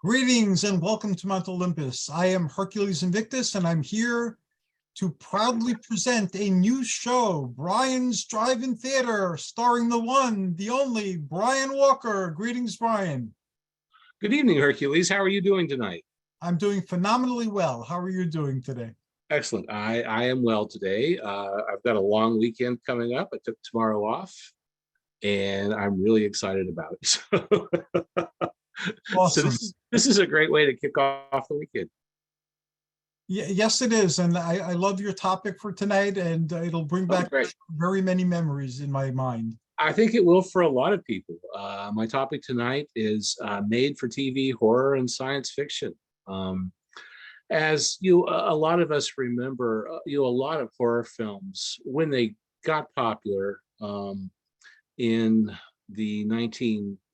Greetings and welcome to Mount Olympus. I am Hercules Invictus, and I'm here to proudly present a new show, Brian's Drive-In Theater, starring the one, the only, Brian Walker. Greetings, Brian. Good evening, Hercules. How are you doing tonight? I'm doing phenomenally well. How are you doing today? Excellent. I am well today. I've got a long weekend coming up. I took tomorrow off, and I'm really excited about it. So Awesome. this is a great way to kick off the weekend. Yes, it is. And I love your topic for tonight, and it'll bring back very many memories in my mind. I think it will for a lot of people. My topic tonight is made-for-TV horror and science fiction. As a lot of us remember, a lot of horror films when they got popular in the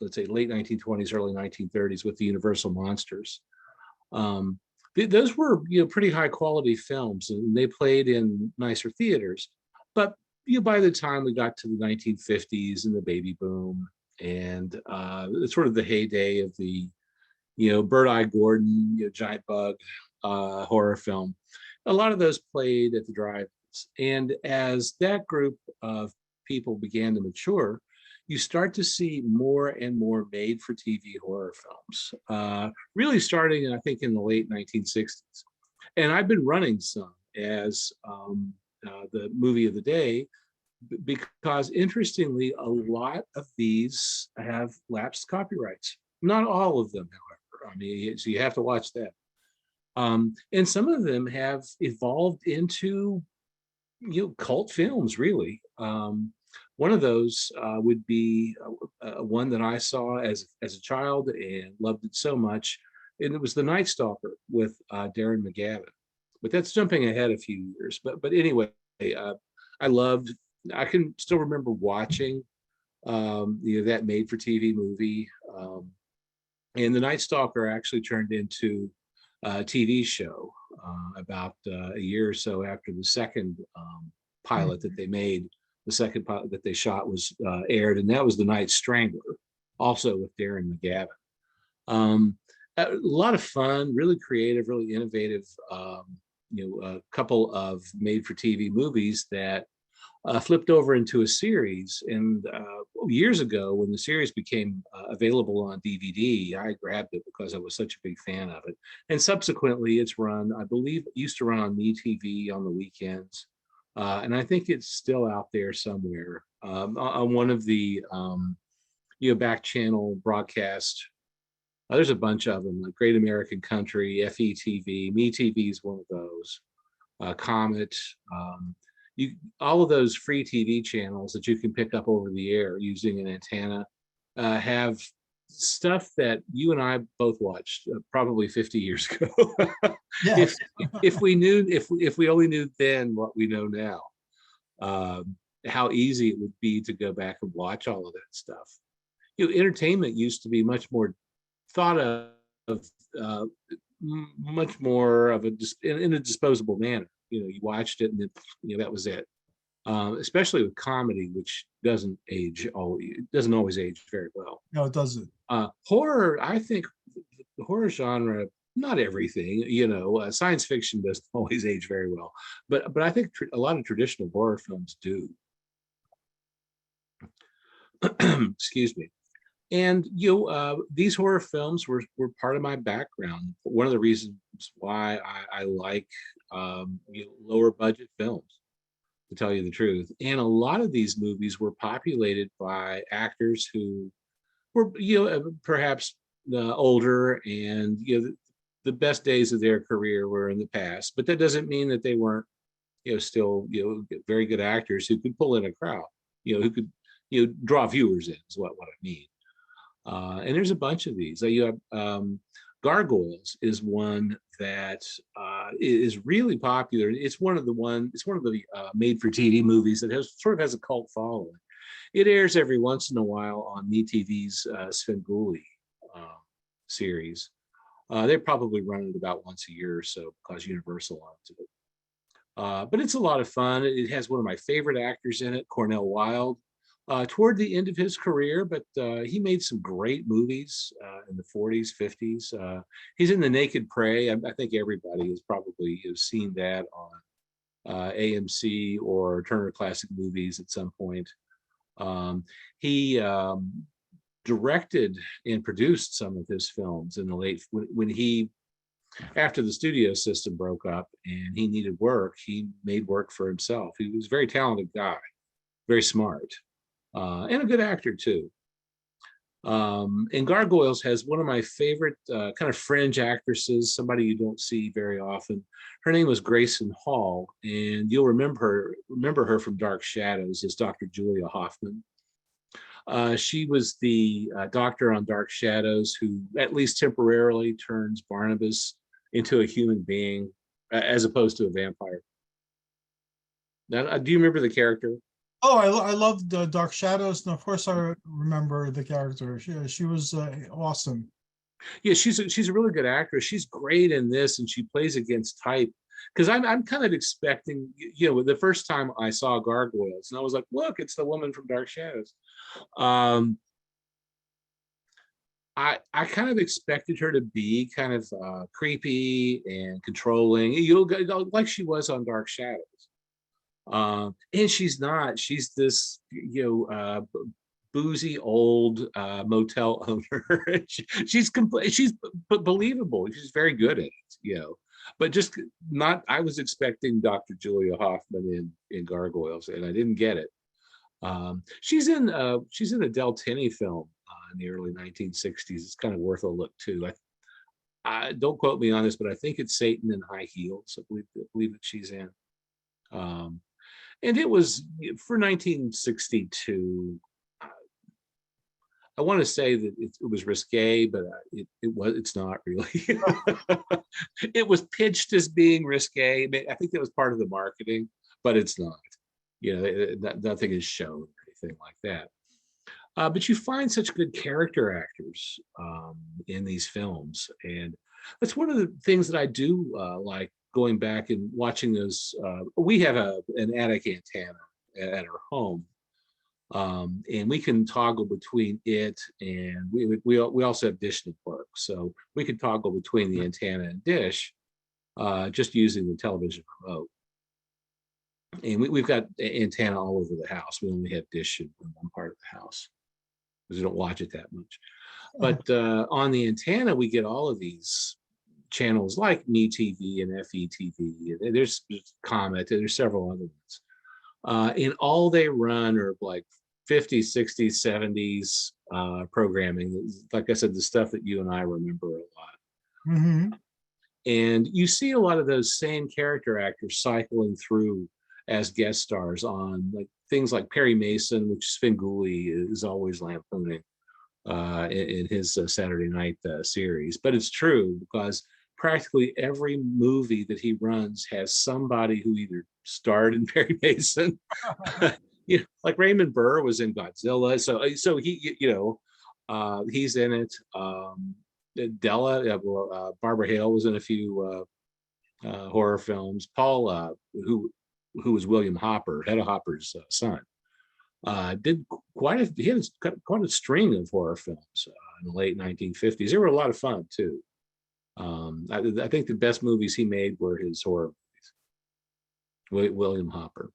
let's say late 1920s, early 1930s with the Universal monsters. Those were pretty high quality films, and they played in nicer theaters. But by the time we got to the 1950s and the baby boom, and it's sort of the heyday of the Bird-Eye Gordon, giant bug horror film, a lot of those played at the drive-ins. And as that group of people began to mature, you start to see more and more made-for-TV horror films, really starting, I think, in the late 1960s. And I've been running some as the movie of the day, because interestingly, a lot of these have lapsed copyrights. Not all of them, however. I mean, so you have to watch that. And some of them have evolved into cult films, really. One of those would be one that I saw as a child and loved it so much, and it was The Night Stalker with Darren McGavin. But that's jumping ahead a few years. But anyway, I can still remember watching that made-for-TV movie, and The Night Stalker actually turned into a TV show about a year or so after the second pilot that they made. The second pilot that they shot was aired, and that was The Night Strangler, also with Darren McGavin. A lot of fun, really creative, really innovative. A couple of made-for-TV movies that flipped over into a series. And years ago, when the series became available on DVD, I grabbed it because I was such a big fan of it. And subsequently, it's run, I believe, it used to run on MeTV on the weekends. And I think it's still out there somewhere on one of the back channel broadcast. There's a bunch of them, like Great American Country, FETV, MeTV is one of those. Comet, all of those free TV channels that you can pick up over the air using an antenna have stuff that you and I both watched probably 50 years ago. Yes. if we only knew then what we know now, how easy it would be to go back and watch all of that stuff. Entertainment used to be much more thought of much more of in a disposable manner. You watched it, and then, that was it. Especially with comedy, which doesn't always age very well. No, it doesn't. Horror, I think the horror genre, not everything, science fiction doesn't always age very well, but I think a lot of traditional horror films do. Excuse me. And these horror films were part of my background. One of the reasons why I like lower budget films, to tell you the truth. And a lot of these movies were populated by actors who were perhaps older, and the best days of their career were in the past. But that doesn't mean that they weren't still very good actors who could pull in a crowd, who could draw viewers in, is what I mean. And there's a bunch of these. You have Gargoyles is one that is really popular. It's one of the made-for-TV movies that has a cult following. It airs every once in a while on MeTV's Svengoolie series. They probably run it about once a year or so because Universal owns it. But it's a lot of fun. It has one of my favorite actors in it, Cornell Wilde, toward the end of his career, but he made some great movies in the 40s, 50s. He's in The Naked Prey. I think everybody has probably seen that on AMC or Turner Classic Movies at some point. He directed and produced some of his films in the late, when he, after the studio system broke up and he needed work, he made work for himself. He was a very talented guy, very smart, and a good actor too. And Gargoyles has one of my favorite kind of fringe actresses, somebody you don't see very often. Her name was Grayson Hall, and you'll remember her from Dark Shadows as Dr. Julia Hoffman. She was the doctor on Dark Shadows who, at least temporarily, turns Barnabas into a human being as opposed to a vampire. Now, do you remember the character? Oh, I loved Dark Shadows, and of course I remember the character. She was awesome. Yeah, she's a really good actress. She's great in this, and she plays against type. Because I'm kind of expecting, the first time I saw Gargoyles, and I was like, look, it's the woman from Dark Shadows. I kind of expected her to be kind of creepy and controlling, like she was on Dark Shadows. And she's not. She's this, boozy old motel owner. she's believable. She's very good at it, but just not. I was expecting Dr. Julia Hoffman in Gargoyles, and I didn't get it. She's in a Del Tenney film in the early 1960s. It's kind of worth a look too. I don't quote me on this, but I think it's Satan in High Heels. I believe that she's in. And it was for 1962. I want to say that it was risque, but it's not really. It was pitched as being risque. I think that was part of the marketing, but it's not. Nothing is shown or anything like that. But you find such good character actors in these films, and that's one of the things that I do like going back and watching those. We have an attic antenna at our home, and we can toggle between it, and we also have dish network, so we can toggle between the antenna and dish just using the television remote. And we've got antenna all over the house. We only have dish in one part of the house because we don't watch it that much. But on the antenna, we get all of these channels like MeTV and FETV. And there's Comet, and there's several other ones. And all they run are like 50s, 60s, 70s programming. Like I said, the stuff that you and I remember a lot. Mm-hmm. And you see a lot of those same character actors cycling through as guest stars on like things like Perry Mason, which Svengoolie is always lampooning in his Saturday night series. But it's true because practically every movie that he runs has somebody who either starred in Perry Mason, like Raymond Burr was in Godzilla, so he, he's in it. Della, Barbara Hale was in a few horror films. Paul, who was William Hopper, Hedda Hopper's son, did he had quite a string of horror films in the late 1950s. They were a lot of fun too. I think the best movies he made were his horror movies. William Hopper.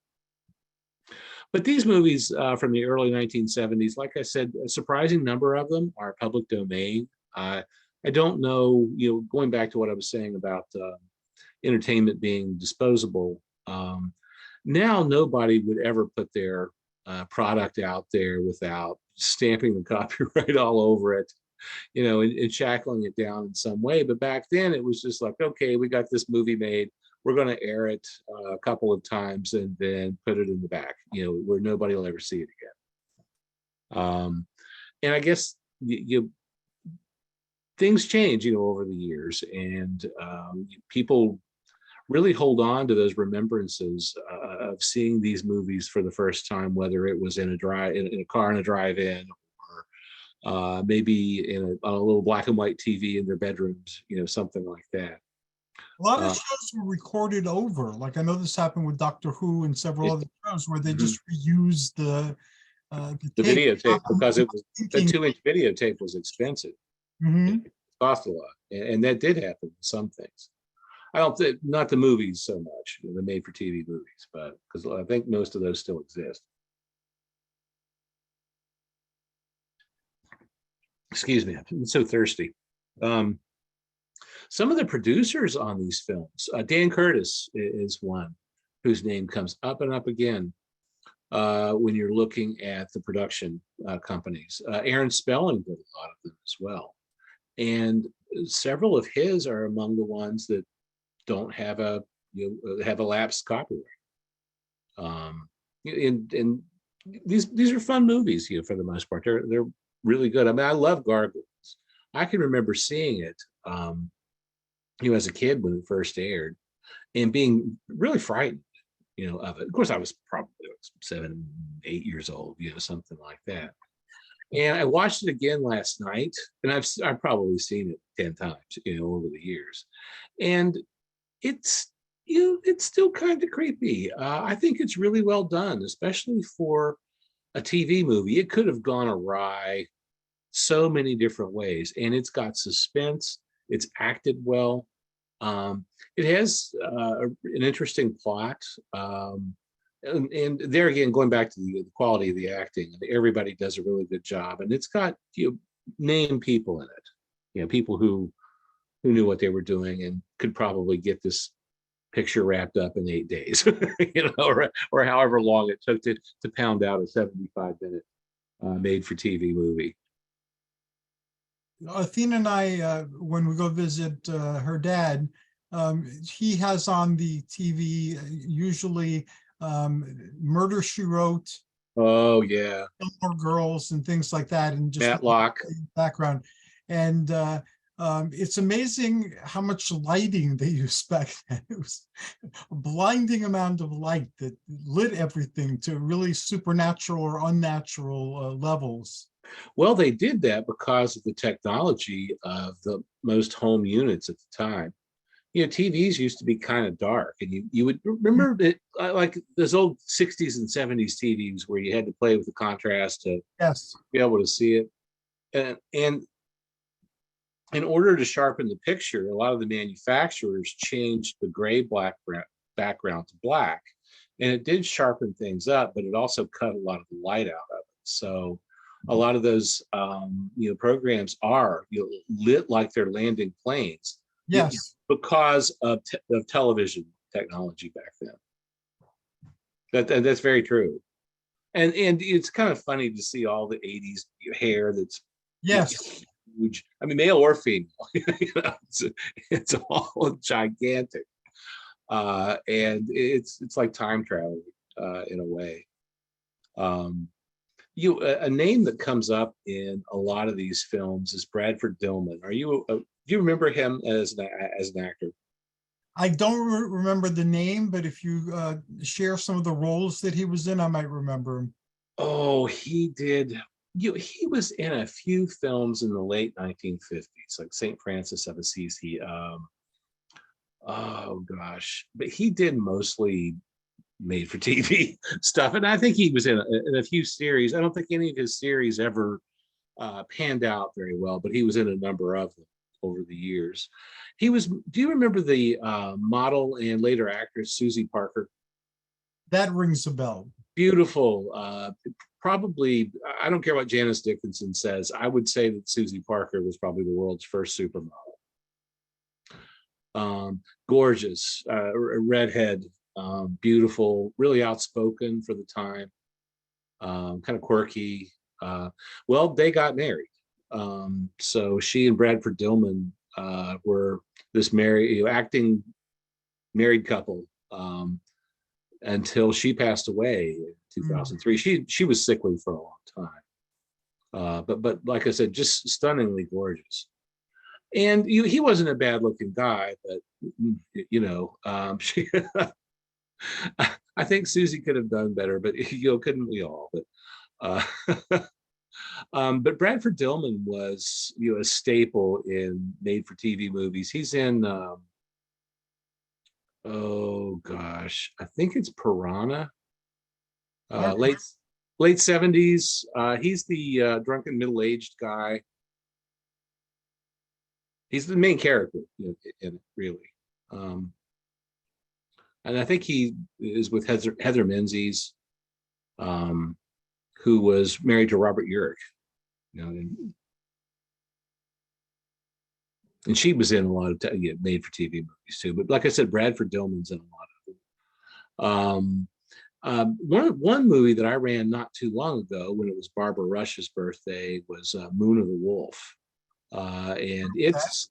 But these movies from the early 1970s, like I said, a surprising number of them are public domain. I don't know, going back to what I was saying about entertainment being disposable, now nobody would ever put their product out there without stamping the copyright all over it, and shackling it down in some way. But back then it was just like, okay, we got this movie made. We're going to air it a couple of times and then put it in the back, where nobody will ever see it again. And I guess things change, over the years, and people really hold on to those remembrances of seeing these movies for the first time, whether it was in a car in a drive-in, or maybe on a little black and white TV in their bedrooms, something like that. A lot of shows were recorded over. Like I know this happened with Doctor Who and several other shows where they just reused The tape. videotape, because it was, the Thinking, 2-inch videotape was expensive. mhm. It cost a lot, and that did happen with some things. I don't think, not the movies so much, the made-for-TV movies, but because I think most of those still exist. Excuse me, I'm so thirsty. Some of the producers on these films, Dan Curtis is one whose name comes up and up again when you're looking at the production companies. Aaron Spelling did a lot of them as well. And several of his are among the ones that don't have a, have a lapsed copyright. And these are fun movies, for the most part. They're really good. I mean, I love Gargoyles. I can remember seeing it, as a kid when it first aired, and being really frightened, of it. Of course, I was probably 7, 8 years old, something like that. And I watched it again last night, and I've probably seen it 10 times, over the years, and it's it's still kind of creepy. I think it's really well done, especially for a TV movie. It could have gone awry so many different ways, and it's got suspense. It's acted well. It has an interesting plot. And there again, going back to the quality of the acting, everybody does a really good job, and it's got name people in it, people who knew what they were doing and could probably get this picture wrapped up in 8 days, or however long it took to pound out a 75-minute made-for-TV movie. Athena and I, when we go visit her dad, he has on the TV usually Murder, She Wrote, Oh yeah, Gilmore Girls, and things like that, and just Matlock. background. And it's amazing how much lighting they used back then. It was a blinding amount of light that lit everything to really supernatural or unnatural levels. Well, they did that because of the technology of the most home units at the time. TVs used to be kind of dark, and you would remember it like those old 60s and 70s TVs where you had to play with the contrast to Yes. be able to see it. And in order to sharpen the picture, a lot of the manufacturers changed the gray black background to black, and it did sharpen things up, but it also cut a lot of the light out of it. So a lot of those programs are lit like they're landing planes. Yes. Because of television technology back then. That's very true. And it's kind of funny to see all the 80s hair that's Yes. huge. I mean, male or female. It's all gigantic. And it's like time travel in a way. A name that comes up in a lot of these films is Bradford Dillman. Do you remember him as an actor? I don't remember the name, but if you share some of the roles that he was in, I might remember him. Oh, he did. He was in a few films in the late 1950s, like St. Francis of Assisi. Oh gosh, but he did mostly made for TV stuff, and I think he was in a few series. I don't think any of his series ever panned out very well, but he was in a number of them over the years. Do you remember the model and later actress Susie Parker? That rings a bell. Beautiful. Probably, I don't care what Janice Dickinson says, I would say that Susie Parker was probably the world's first supermodel. Gorgeous, redhead, beautiful, really outspoken for the time, kind of quirky. Well, they got married. So she and Bradford Dillman were this acting married couple until she passed away in 2003. She was sickly for a long time, but like I said, just stunningly gorgeous. And he wasn't a bad looking guy, but I think Susie could have done better, but couldn't we all? But but Bradford Dillman was a staple in made-for-TV movies. He's in oh gosh, I think it's Piranha. late 70s. He's the drunken middle-aged guy. He's the main character in it, really. And I think he is with Heather Menzies, who was married to Robert Urich. And she was in a lot of made-for-TV movies too. But like I said, Bradford Dillman's in a lot of them. One movie that I ran not too long ago, when it was Barbara Rush's birthday, was Moon of the Wolf, and it's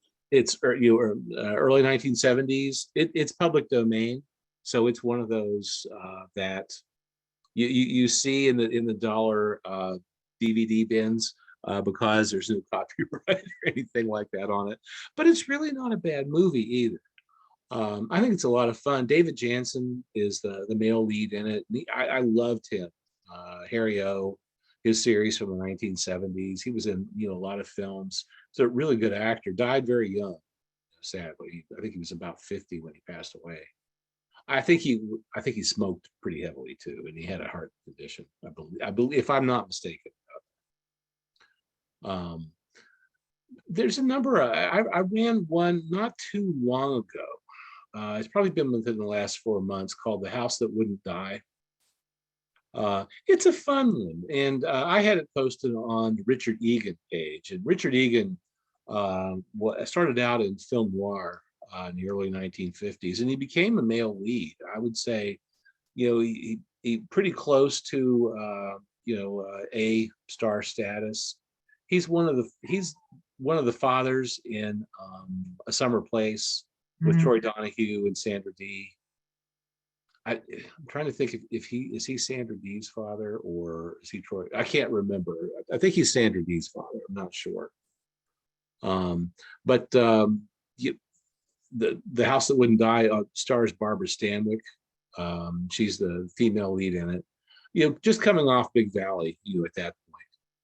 early 1970s. It's public domain, so it's one of those that you see in the dollar DVD bins. Because there's no copyright or anything like that on it. But it's really not a bad movie either. I think it's a lot of fun. David Jansen is the male lead in it. I loved him. Harry O, his series from the 1970s. He was in a lot of films. He's a really good actor. Died very young, sadly. I think he was about 50 when he passed away. I think he smoked pretty heavily too, and he had a heart condition. I believe, if I'm not mistaken. There's a number I ran one not too long ago. It's probably been within the last 4 months, called The House That Wouldn't Die. It's a fun one, and I had it posted on the Richard Egan page. And Richard Egan started out in film noir in the early 1950s, and he became a male lead. I would say, he pretty close to A star status. He's one of the fathers in A Summer Place with Troy Donahue and Sandra Dee. I'm trying to think if he Sandra Dee's father, or is he Troy? I can't remember. I think he's Sandra Dee's father. I'm not sure. But the House That Wouldn't Die stars Barbara Stanwyck. She's the female lead in it. Just coming off Big Valley, at that point.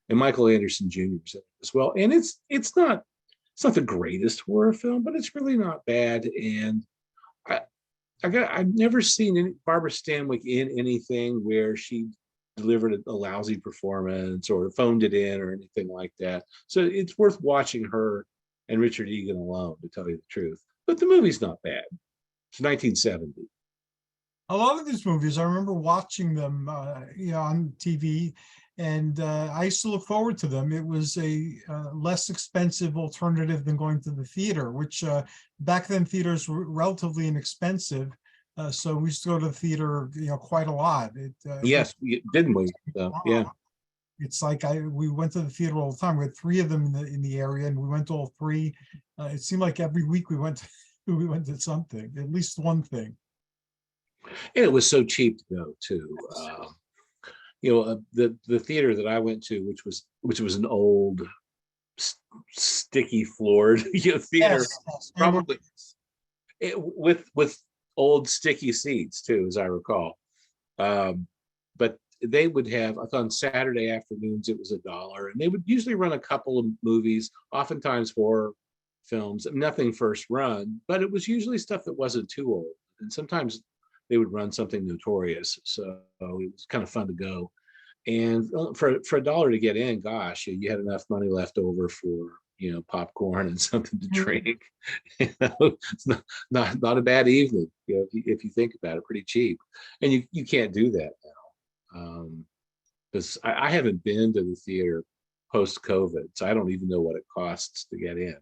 And Michael Anderson Jr. is in it as well. And it's not the greatest horror film, but it's really not bad. And I've never seen Barbara Stanwyck in anything where she delivered a lousy performance or phoned it in or anything like that. So it's worth watching her and Richard Egan alone, to tell you the truth. But the movie's not bad. It's 1970. A lot of these movies, I remember watching them, on TV, and I used to look forward to them. It was a less expensive alternative than going to the theater, which back then theaters were relatively inexpensive. So we used to go to the theater, quite a lot. Yes, didn't we? Yeah. It's like we went to the theater all the time. We had 3 of them in the area, and we went to all 3. It seemed like every week we went to something, at least one thing. And it was so cheap to go to. The theater that I went to, which was an old sticky floored theater, yes. probably with old sticky seats too, as I recall. But they would have, on Saturday afternoons, it was $1, and they would usually run a couple of movies, oftentimes horror films, nothing first run, but it was usually stuff that wasn't too old. And sometimes they would run something notorious. So it was kind of fun to go. And for $1 to get in, gosh, you had enough money left over for popcorn and something to drink. It's not a bad evening, if you think about it. Pretty cheap, and you can't do that now, because I haven't been to the theater post-COVID, so I don't even know what it costs to get in.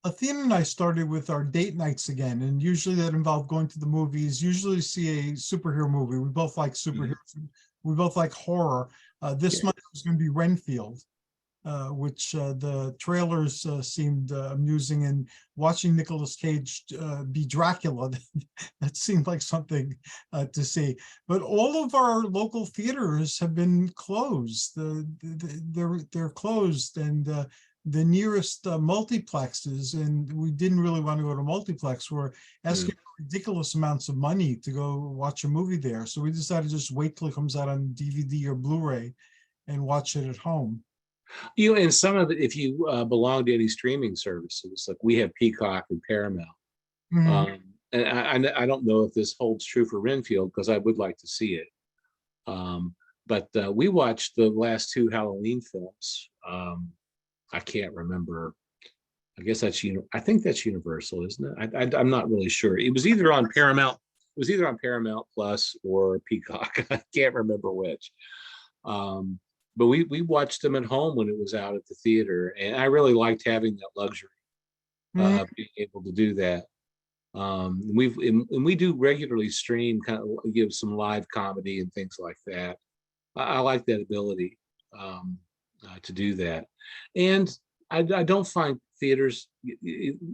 Athena and I started with our date nights again, and usually that involved going to the movies, usually see a superhero movie. We both like superheroes. We both like horror. This month was going to be Renfield, which the trailers seemed amusing, and watching Nicolas Cage be Dracula, that seemed like something to see. But all of our local theaters have been closed. They're closed, and the nearest multiplexes, and we didn't really want to go to multiplex, were asking ridiculous amounts of money to go watch a movie there. So we decided to just wait till it comes out on DVD or Blu-ray and watch it at home. And some of it, if you belong to any streaming services, like we have Peacock and Paramount. And I don't know if this holds true for Renfield, because I would like to see it. But we watched the last two Halloween films. I can't remember. I guess that's I think that's Universal, isn't it? I'm not really sure. It was either on Paramount. It was either on Paramount Plus or Peacock. I can't remember which. But we watched them at home when it was out at the theater, and I really liked having that luxury of being able to do that. We do regularly stream, kind of give some live comedy and things like that. I like that ability to do that, and I don't find theaters,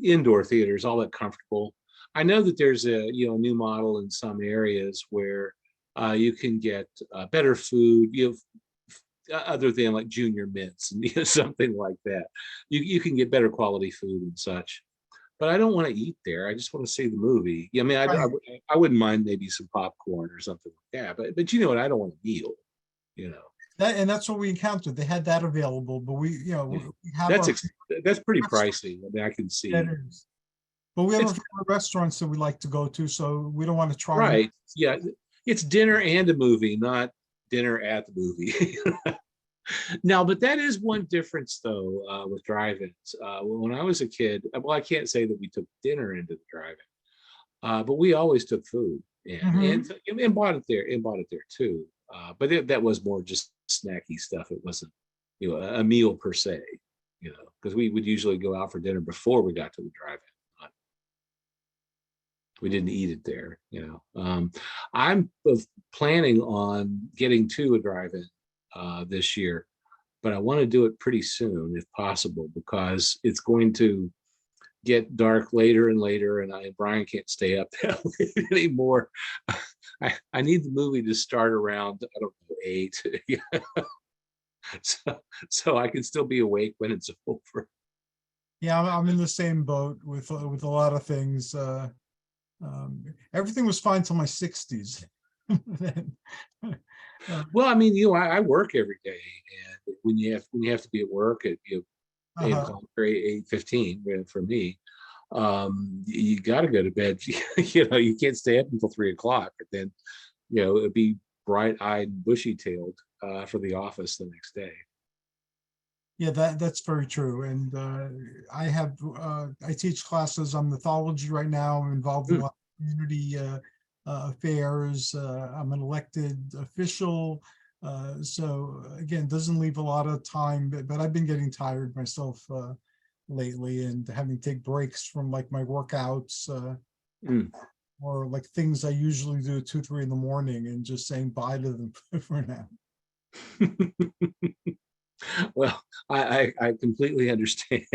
indoor theaters, all that comfortable. I know that there's a new model in some areas where you can get better food, other than like Junior Mints and something like that. You can get better quality food and such. But I don't want to eat there. I just want to see the movie. I mean, I wouldn't mind maybe some popcorn or something like that. But you know what? I don't want a meal. That's what we encountered. They had that available, but we have that's pretty pricey. I mean, I can see. But we have our favorite restaurants that we like to go to, so we don't want to try. Right. Yeah. It's dinner and a movie, not dinner at the movie. Now, but that is one difference, though, with drive-ins. When I was a kid, well, I can't say that we took dinner into the drive-in, but we always took food and bought it there too. But that was more just snacky stuff. It wasn't, a meal per se, because we would usually go out for dinner before we got to the drive-in. We didn't eat it there, I'm planning on getting to a drive-in this year, but I want to do it pretty soon if possible, because it's going to get dark later and later, and Brian can't stay up that late anymore. I need the movie to start around, I don't know, 8, so I can still be awake when it's over. Yeah, I'm in the same boat with a lot of things. Everything was fine till my 60s. Well, I mean, I work every day, and when you have to be at work at 8:00 or 8:15 for me, you got to go to bed. You can't stay up until 3:00, and then it'd be bright-eyed, bushy-tailed for the office the next day. Yeah, that's very true. And I teach classes on mythology right now. I'm involved in a lot of community affairs. I'm an elected official. So again, doesn't leave a lot of time, but I've been getting tired myself lately, and having to take breaks from like my workouts or like things I usually do at 2, 3 in the morning, and just saying bye to them for now. Well, I completely understand.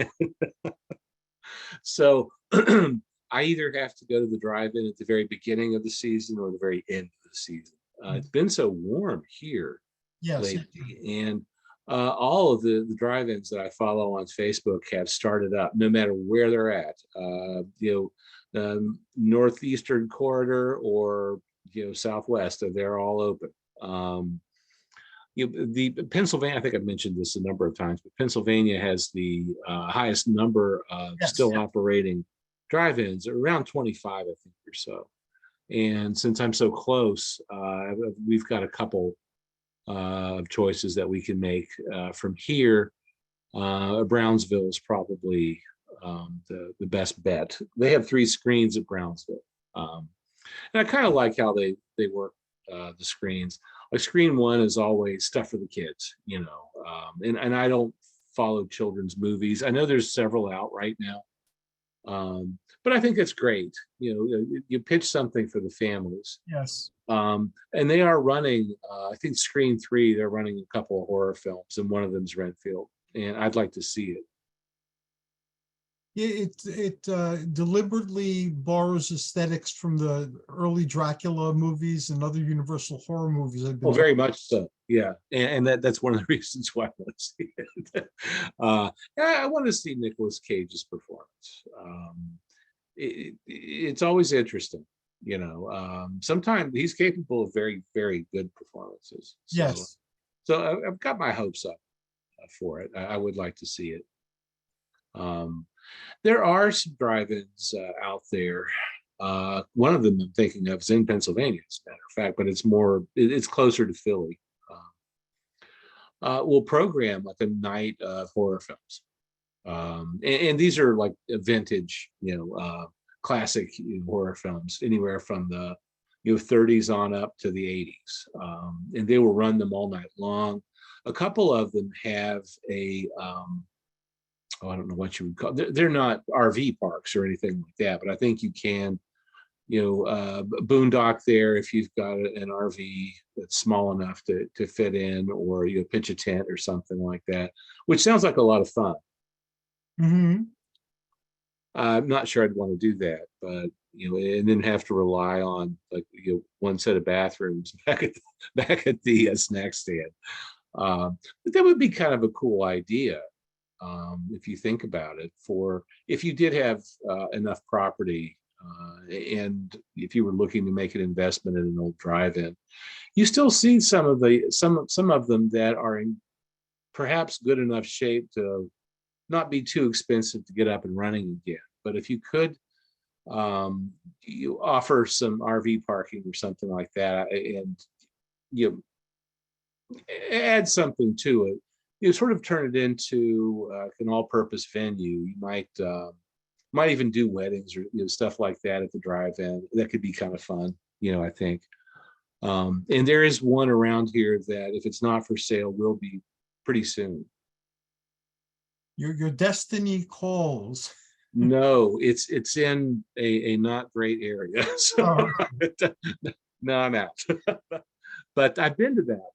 So I either have to go to the drive-in at the very beginning of the season or the very end of the season. It's been so warm here lately, and all of the drive-ins that I follow on Facebook have started up, no matter where they're at. Northeastern corridor or Southwest, they're all open. The Pennsylvania, I think I've mentioned this a number of times, but Pennsylvania has the highest number of still operating drive-ins, around 25, I think, or so. And since I'm so close, we've got a couple of choices that we can make from here. Brownsville is probably the best bet. They have 3 screens at Brownsville, and I kind of like how they work the screens. Like screen 1 is always stuff for the kids, and I don't follow children's movies. I know there's several out right now, but I think that's great. You pitch something for the families. Yes. And they are running, I think screen 3, they're running a couple of horror films, and one of them's Renfield, and I'd like to see it. It deliberately borrows aesthetics from the early Dracula movies and other Universal horror movies. Oh, very much so. Yeah, and that's one of the reasons why I want to see it. I want to see Nicolas Cage's performance. It's always interesting, sometimes he's capable of very, very good performances. So I've got my hopes up for it. I would like to see it. There are some drive-ins out there. One of them I'm thinking of is in Pennsylvania, as a matter of fact, but it's closer to Philly. will program like a night of horror films. And these are like vintage, classic horror films, anywhere from the 30s on up to the 80s. And they will run them all night long. A couple of them have a oh, I don't know what you would call, they're not RV parks or anything like that, but I think you can, boondock there if you've got an RV that's small enough to fit in, or pitch a tent or something like that, which sounds like a lot of fun. Mhm. I'm not sure I'd want to do that, but and then have to rely on like one set of bathrooms back at the snack stand. But that would be kind of a cool idea, if you think about it. For if you did have enough property, and if you were looking to make an investment in an old drive-in, you still see some of them that are in perhaps good enough shape to not be too expensive to get up and running again. But if you could, you offer some RV parking or something like that, and you add something to it, you sort of turn it into an all-purpose venue. You might even do weddings or stuff like that at the drive-in. That could be kind of fun, I think. And there is one around here that, if it's not for sale, will be pretty soon. Your destiny calls. No, it's in a not great area. So no, I'm out. But I've been to that,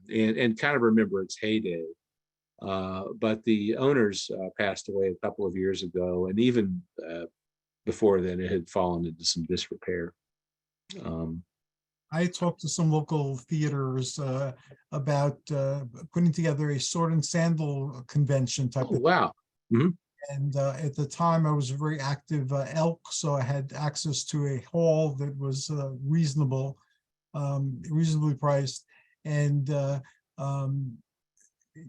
and kind of remember its heyday. But the owners passed away a couple of years ago, and even before then, it had fallen into some disrepair. I talked to some local theaters about putting together a sword and sandal convention type Oh, of. wow. Mm-hmm. And at the time, I was a very active elk, so I had access to a hall that was reasonably priced, and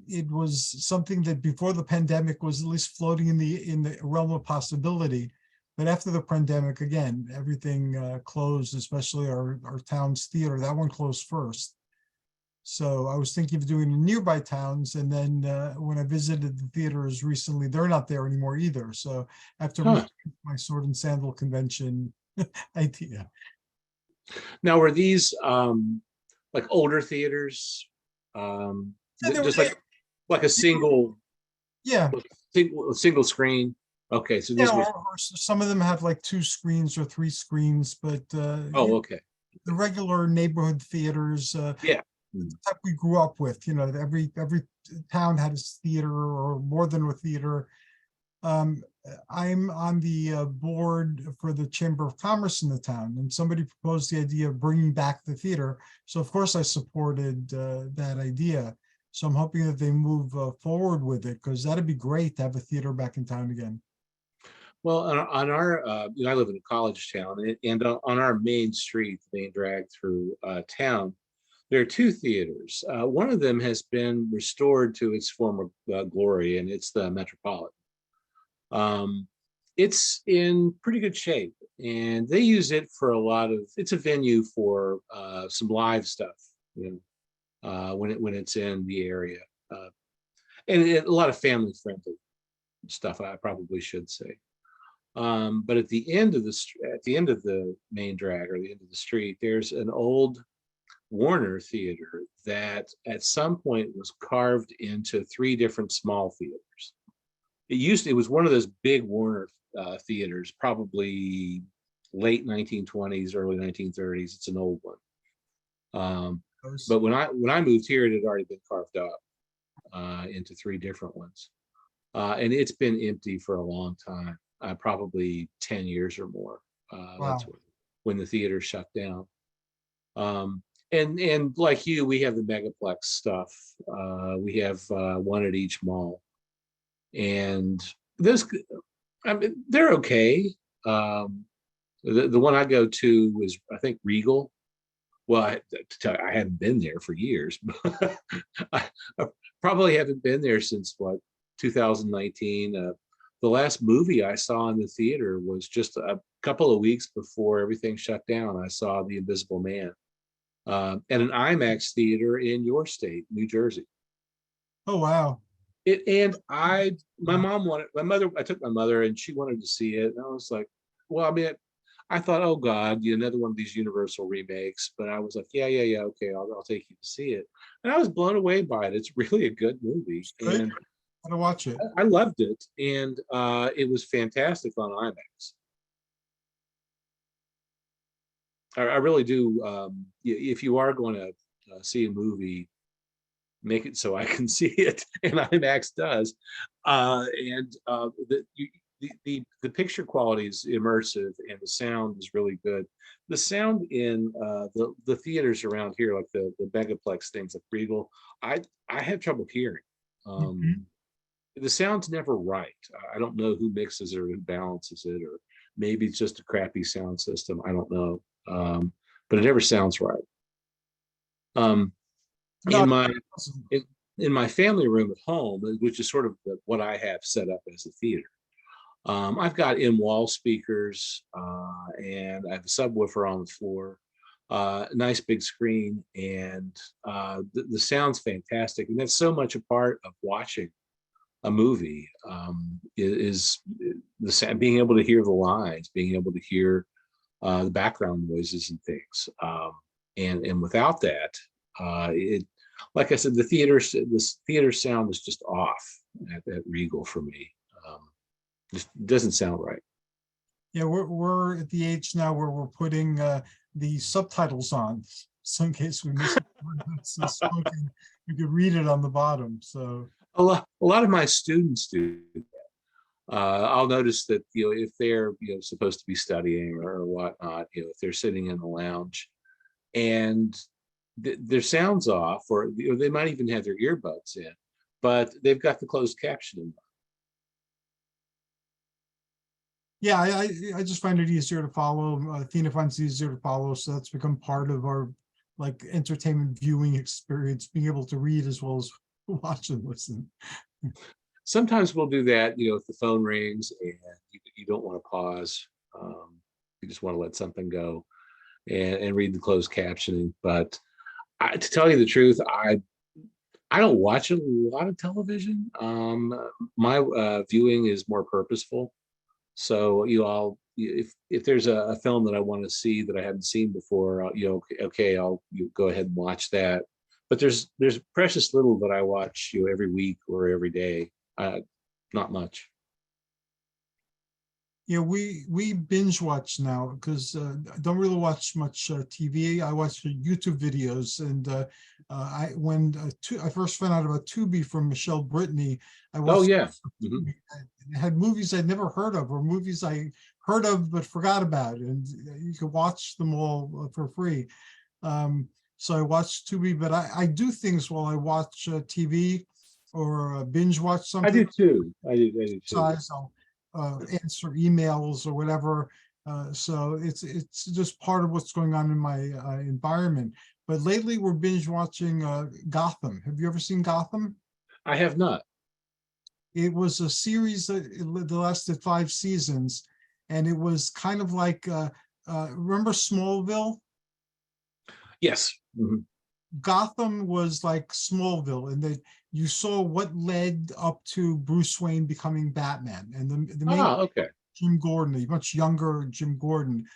it was something that before the pandemic was at least floating in the realm of possibility. But after the pandemic, again, everything closed, especially our town's theater. That one closed first. So I was thinking of doing in nearby towns, and then when I visited the theaters recently, they're not there anymore either. So after my sword and sandal convention idea. Now, were these like older theaters, just like a single, Yeah, single screen? Okay, so yeah. these were. Or some of them have like 2 screens or 3 screens, but Oh, okay. the regular neighborhood theaters. Yeah. The type we grew up with, every town had a theater or more than a theater. I'm on the board for the Chamber of Commerce in the town, and somebody proposed the idea of bringing back the theater. So of course I supported that idea. So I'm hoping that they move forward with it, because that'd be great to have a theater back in town again. Well, on our, I live in a college town, and on our main street, the main drag through town, there are 2 theaters. One of them has been restored to its former glory, and it's the Metropolitan. It's in pretty good shape, and they use it for it's a venue for some live stuff, when it's in the area, and a lot of family friendly stuff, I probably should say. But at the end of the main drag, or the end of the street, there's an old Warner theater that at some point was carved into 3 different small theaters. It was one of those big Warner theaters, probably late 1920s, early 1930s. It's an old one. But when I moved here, it had already been carved up into 3 different ones. And it's been empty for a long time, probably 10 years or more. Wow. That's when the theater shut down. And like you, we have the Megaplex stuff. We have one at each mall, and they're okay. The one I go to is, I think, Regal. Well, I hadn't been there for years. I probably haven't been there since 2019. The last movie I saw in the theater was just a couple of weeks before everything shut down. I saw The Invisible Man at an IMAX theater in your state, New Jersey. Oh, wow. And my mom wanted, my mother, I took my mother and she wanted to see it. And I was like, well, I mean, I thought, oh God, another one of these Universal remakes. But I was like, yeah, okay, I'll take you to see it. And I was blown away by it. It's really a good movie, Good. and Gotta watch it. I loved it. And it was fantastic on IMAX. I really do. If you are going to see a movie, make it so I can see it, and IMAX does. And the picture quality is immersive, and the sound is really good. The sound in the theaters around here, like the megaplex things like Regal, I have trouble hearing. Um, Mhm. the sound's never right. I don't know who mixes it or who balances it, or maybe it's just a crappy sound system. I don't know, but it never sounds right. Um, No, in my awesome. in, in my family room at home, which is sort of what I have set up as a theater. I've got in-wall speakers, and I have a subwoofer on the floor, nice big screen, and the sound's fantastic. And that's so much a part of watching a movie, is the sound, being able to hear the lines, being able to hear the background noises and things. And without that, it, like I said, this theater sound is just off at Regal for me. Um, just doesn't sound right. Yeah, we're at the age now where we're putting the subtitles on. So in case we miss a word that's spoken, we could read it on the bottom. So A lot of my students do. I'll notice that, if they're, supposed to be studying or whatnot, if they're sitting in the lounge and their sound's off, or they might even have their earbuds in, but they've got the closed captioning. yeah, I just find it easier to follow. Athena finds it easier to follow, so that's become part of our like entertainment viewing experience, being able to read as well as watch and listen. Sometimes we'll do that, if the phone rings and you don't want to pause. You just want to let something go and read the closed captioning. But to tell you the truth, I don't watch a lot of television. My viewing is more purposeful. So if there's a film that I want to see that I haven't seen before, okay, I'll go ahead and watch that. But there's precious little that I watch, every week or every day. Not much. Yeah, we binge watch now because I don't really watch much TV. I watch YouTube videos, and I when I first found out about Tubi from Michelle Brittany, I Oh watched yeah. Mhm. it had movies I'd never heard of or movies I heard of but forgot about, and you could watch them all for free. So I watched Tubi, but I do things while I watch TV or binge watch I do something. too. I do too. Size, I'll answer emails or whatever. So it's just part of what's going on in my environment. But lately we're binge watching Gotham. Have you ever seen Gotham? I have not. It was a series that lasted 5 seasons, and it was kind of like remember Smallville? Yes. Mhm. Gotham was like Smallville, and that you saw what led up to Bruce Wayne becoming Batman, and the main Okay. Jim Gordon, a much younger Jim Gordon,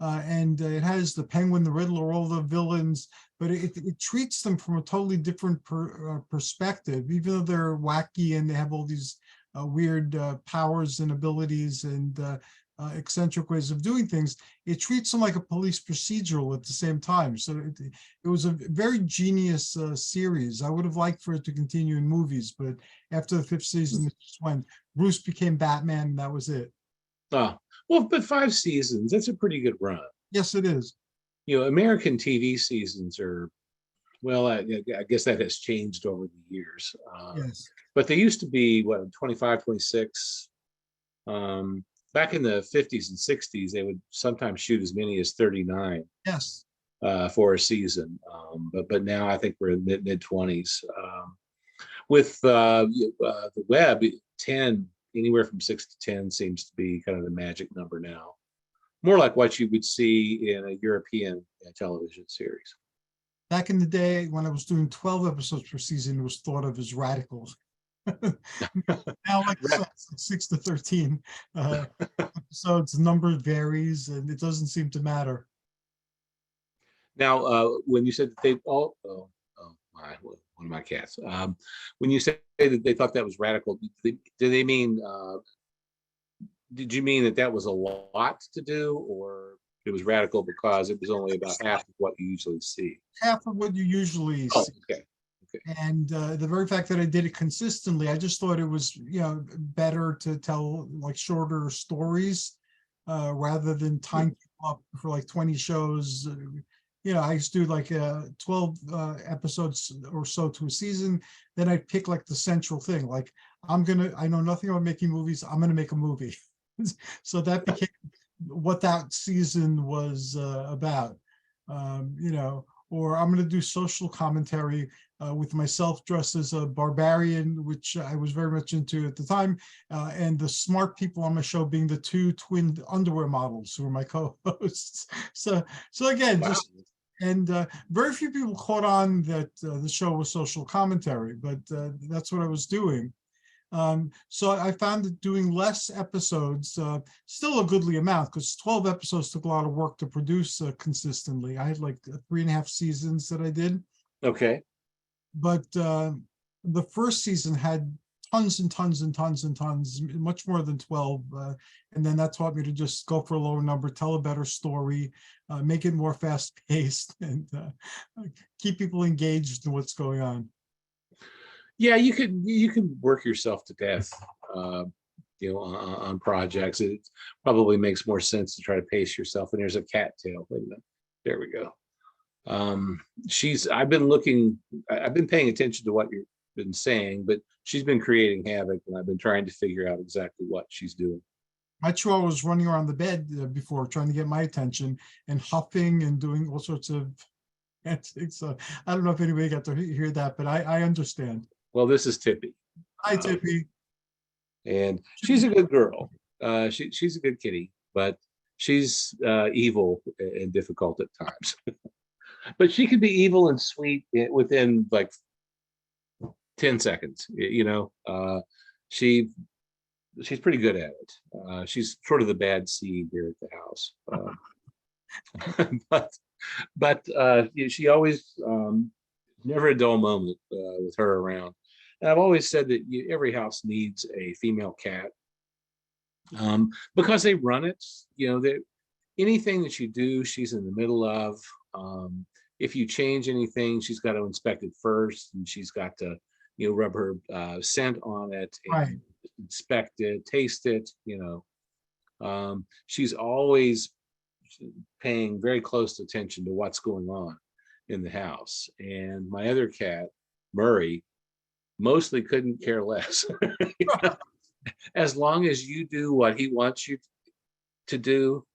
and it has the Penguin, the Riddler, all the villains, but it treats them from a totally different perspective, even though they're wacky and they have all these weird powers and abilities and eccentric ways of doing things. It treats them like a police procedural at the same time. So it was a very genius series. I would have liked for it to continue in movies, but after the fifth season, it just went. Bruce became Batman, and that was it. Oh, well, but 5 seasons, that's a pretty good run. Yes, it is. American TV seasons are, well, I guess that has changed over the years. Yes. But they used to be, what, 25, 26. Back in the 50s and 60s, they would sometimes shoot as many as 39 Yes. for a season. But now I think we're in mid 20s. With the web, 10, anywhere from 6 to 10 seems to be kind of the magic number now. More like what you would see in a European television series. Back in the day, when I was doing 12 episodes per season, it was thought of as radical. Now, like Right. 6 to 13 episodes, the number varies, and it doesn't seem to matter. Now, when you said that they all, my, one of my cats. When you say that they thought that was radical, do they mean? Did you mean that that was a lot to do, or it was radical because it was only about half of what you usually see? Half of what you usually Oh, see. okay. And the very fact that I did it consistently, I just thought it was, better to tell like shorter stories rather than tying people up for like 20 shows. I used to do like 12 episodes or so to a season. Then I'd pick like the central thing. Like I know nothing about making movies. I'm gonna make a movie. So that became what that season was about. Or I'm going to do social commentary with myself dressed as a barbarian, which I was very much into at the time, and the smart people on my show being the two twin underwear models who are my co-hosts. So again, Wow. Very few people caught on that the show was social commentary, but that's what I was doing. So I found that doing less episodes, still a goodly amount, because 12 episodes took a lot of work to produce consistently. I had like 3.5 seasons that I did, Okay. but the first season had tons and tons and tons and tons, much more than 12. And then that taught me to just go for a lower number, tell a better story, make it more fast paced, and keep people engaged in what's going on. Yeah, you can work yourself to death, on projects. It probably makes more sense to try to pace yourself. And there's a cattail. Wait a minute. There we go. I've been paying attention to what you've been saying, but she's been creating havoc, and I've been trying to figure out exactly what she's doing. My chihuahua was running around the bed before, trying to get my attention and huffing and doing all sorts of antics. So I don't know if anybody got to hear that, but I understand. Well, this is Tippy. Hi, Tippy. And she's a good girl. She's a good kitty, but she's evil and difficult at times. But she can be evil and sweet within like 10 seconds. She's pretty good at it. She's sort of the bad seed here at the house. but she always never a dull moment with her around. And I've always said that every house needs a female cat because they run it. Anything that you do, she's in the middle of. If you change anything, she's got to inspect it first, and she's got to, rub her scent on it, and Right. inspect it, taste it. She's always paying very close attention to what's going on in the house. And my other cat, Murray, mostly couldn't care less. As long as you do what he wants you to do,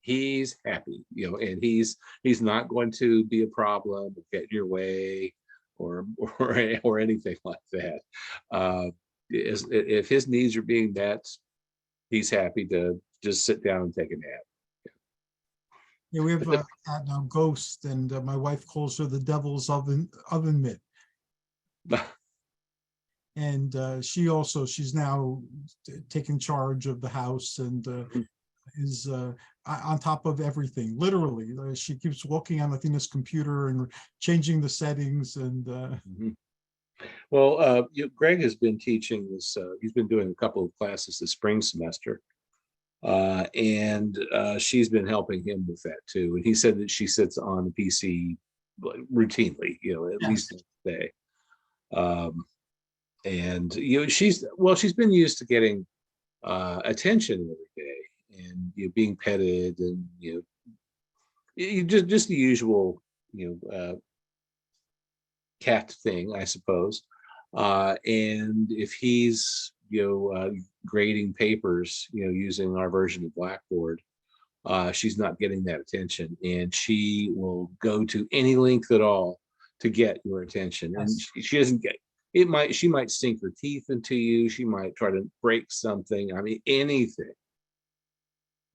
he's happy, and he's not going to be a problem, get in your way, or anything like that. If his needs are being met, he's happy to just sit down and take a nap. Yeah, we have a cat now, Ghost, and my wife calls her the devil's oven mitt. And she's now taking charge of the house and is on top of everything, literally. She keeps walking on Athena's computer and changing the settings. And Well, Greg has been teaching this. He's been doing a couple of classes this spring semester, and she's been helping him with that too. And he said that she sits on the PC routinely, at least a day. And she's been used to getting attention every day, and being petted, and just the usual cat thing, I suppose. And if he's grading papers, using our version of Blackboard, she's not getting that attention, and she will go to any length at all to get your attention. And she doesn't get it. She might sink her teeth into you. She might try to break something. I mean, anything.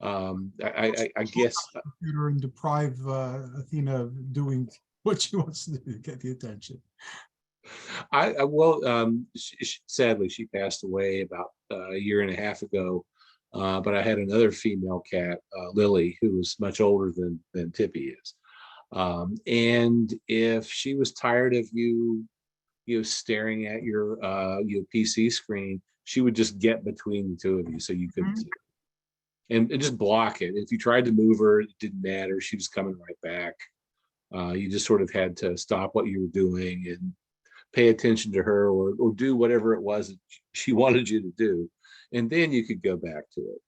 I guess computer and deprive Athena of doing what she wants to do to get the attention. Sadly, she passed away about a year and a half ago. But I had another female cat, Lily, who was much older than Tippy is. And if she was tired of you staring at your PC screen, she would just get between the two of you so you couldn't see it. And just block it. If you tried to move her, it didn't matter. She was coming right back. You just sort of had to stop what you were doing and pay attention to her, or do whatever it was that she wanted you to do. And then you could go back to it.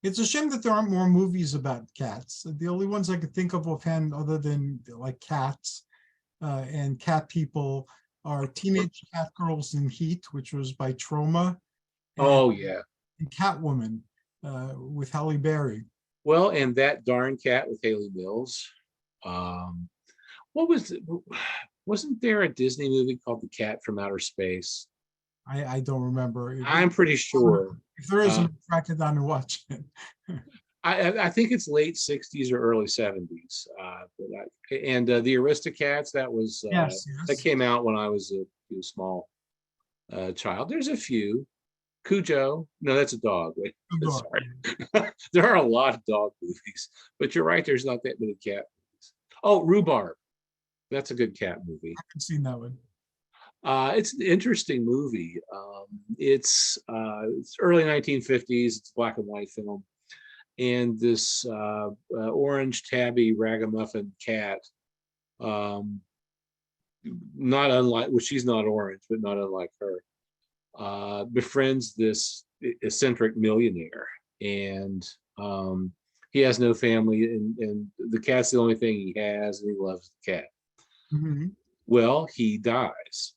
It's a shame that there aren't more movies about cats. The only ones I could think of offhand, other than like Cats and Cat People, are Teenage Cat Girls in Heat, which was by Troma. Oh, yeah. And Catwoman with Halle Berry. Well, and That Darn Cat with Haley Mills. What was it? Wasn't there a Disney movie called The Cat from Outer Space? I don't remember. I'm pretty sure. If there isn't, track it down and watch it. I think it's late 60s or early 70s. And the Aristocats, that was Yes. that came out when I was a small child. There's a few. Cujo, no, that's a dog. Wait, sorry. There are a lot of dog movies, but you're right, there's not that many cat movies. Oh, Rhubarb. That's a good cat movie. I haven't seen that one. It's an interesting movie. It's early 1950s. It's a black and white film. And this orange tabby ragamuffin cat, not unlike, well, she's not orange, but not unlike her, befriends this eccentric millionaire. And he has no family, and the cat's the only thing he has, and he loves the cat. Mm-hmm. Well, he dies.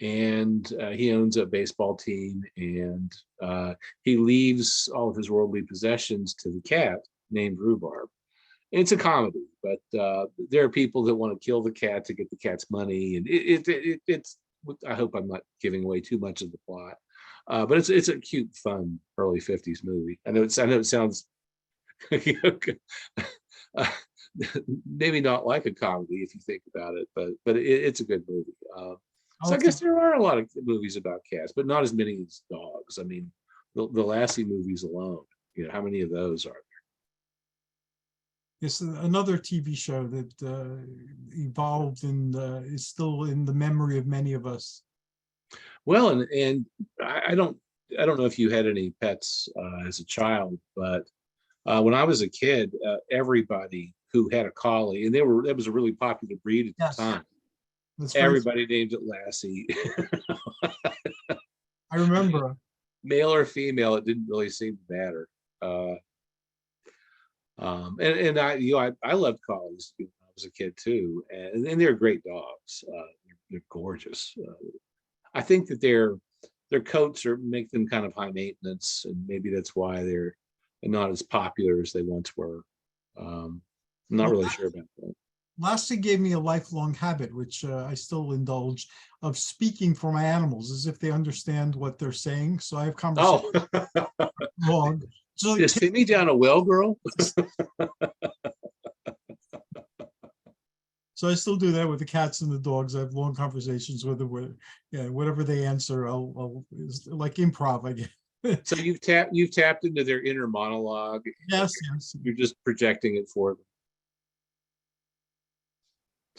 And he owns a baseball team, and he leaves all of his worldly possessions to the cat named Rhubarb. It's a comedy, but there are people that want to kill the cat to get the cat's money, and it's. I hope I'm not giving away too much of the plot, but it's a cute, fun early 50s movie. I know it sounds maybe not like a comedy if you think about it, but it's a good movie. So I guess there are a lot of movies about cats, but not as many as dogs. I mean, the Lassie movies alone, how many of those are there? It's another TV show that evolved and is still in the memory of many of us. Well, and I don't know if you had any pets as a child, but when I was a kid, everybody who had a collie, and that was a really popular breed at the time. Everybody named it Lassie. I remember. Male or female, it didn't really seem to matter. And I loved collies when I was a kid too, and they're great dogs. They're gorgeous. I think that their coats make them kind of high maintenance, and maybe that's why they're not as popular as they once were. I'm not really sure about that. Lassie gave me a lifelong habit, which I still indulge, of speaking for my animals as if they understand what they're saying. So I have conversations long. So is Timmy down a well, girl? So I still do that with the cats and the dogs. I have long conversations with them. Whatever they answer, I'll it's like improv, I guess. So you've tapped into their inner monologue. Yes. You're just projecting it for them.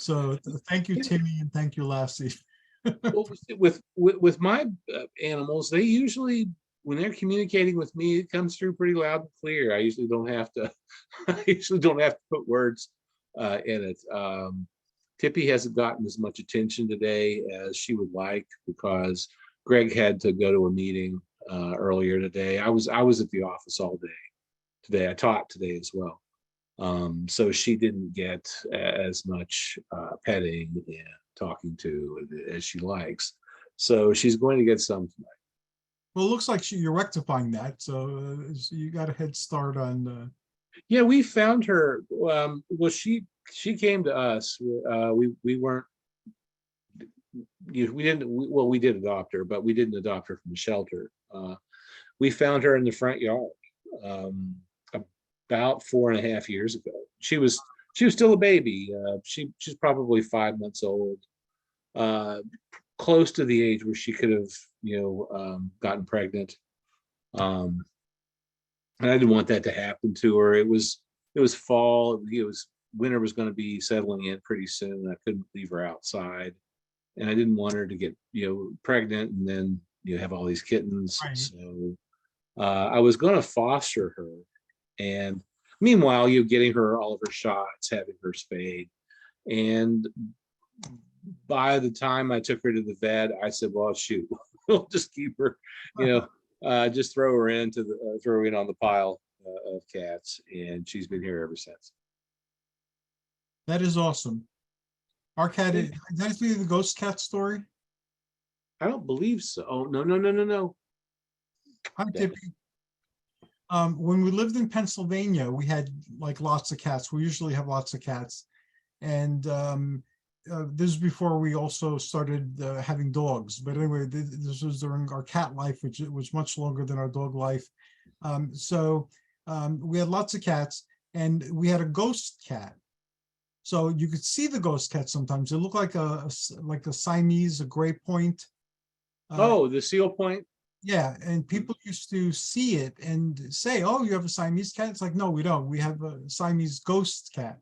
So thank you, Timmy, and thank you, Lassie. Well, with my animals, they usually, when they're communicating with me, it comes through pretty loud and clear. I usually don't have to. I usually don't have to put words in it. Tippy hasn't gotten as much attention today as she would like because Greg had to go to a meeting earlier today. I was at the office all day today. I taught today as well. So she didn't get as much petting and talking to as she likes. So she's going to get some tonight. Well, it looks like you're rectifying that. So you got a head start on. Yeah, we found her. Well, she came to us. We weren't. We didn't. We did adopt her, but we didn't adopt her from the shelter. We found her in the front yard. About 4.5 years ago. She was She was still a baby. She's probably 5 months old, uh, close to the age where she could have, gotten pregnant. Um, and I didn't want that to happen to her. It was fall. It was winter was going to be settling in pretty soon. And I couldn't leave her outside, and I didn't want her to get pregnant and then have all these kittens. Right. So I was going to foster her, and meanwhile, getting her all of her shots, having her spayed, and by the time I took her to the vet, I said, "Well, shoot, we'll just keep her, just throw her in on the pile of cats," and she's been here ever since. That is awesome. Our cat, is that the ghost cat story? I don't believe so. Oh, no, no, no, no, no. Hi, Tippy. When we lived in Pennsylvania, we had like lots of cats. We usually have lots of cats. And this is before we also started having dogs. But anyway, this was during our cat life, which was much longer than our dog life. So we had lots of cats, and we had a ghost cat. So you could see the ghost cat sometimes. It looked like a Siamese, a gray point. The seal point. Yeah, and people used to see it and say, "Oh, you have a Siamese cat?" It's like, no, we don't. We have a Siamese ghost cat.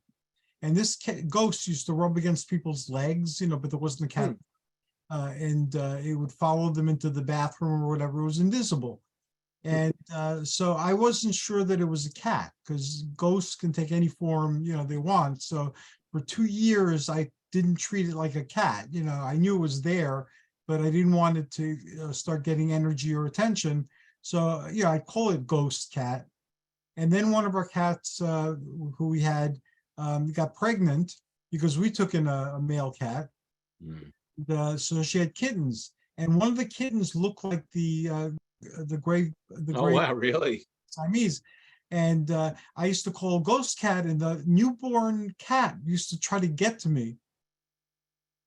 And this ghost used to rub against people's legs, but there wasn't a cat. And it would follow them into the bathroom or whatever. It was invisible. And so I wasn't sure that it was a cat, because ghosts can take any form, they want. So for 2 years, I didn't treat it like a cat. I knew it was there, but I didn't want it to start getting energy or attention. So, I call it ghost cat. And then one of our cats who we had got pregnant because we took in a male cat. So she had kittens. And one of the kittens looked like the gray. Oh, wow, really? Siamese. And I used to call ghost cat, and the newborn cat used to try to get to me.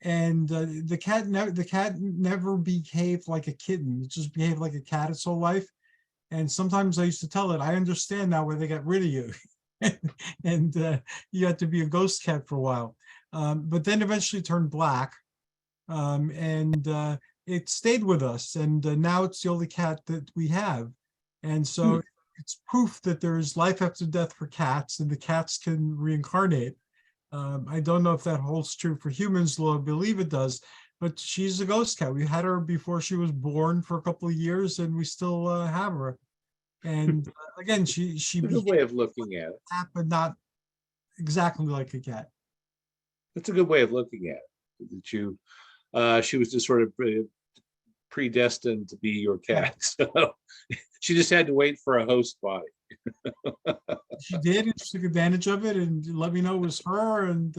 And the cat never behaved like a kitten. It just behaved like a cat its whole life. And sometimes I used to tell it, "I understand now why they got rid of you." And you had to be a ghost cat for a while. But then eventually turned black. And it stayed with us. And now it's the only cat that we have. And so it's proof that there is life after death for cats, and the cats can reincarnate. I don't know if that holds true for humans, though I believe it does, but she's a ghost cat. We had her before she was born for a couple of years, and we still have her. And again, she a good way of looking at it. cat, but not exactly like a cat. That's a good way of looking at it. That she was just sort of predestined to be your cat. So she just had to wait for a host body. She did, and she took advantage of it and let me know it was her. And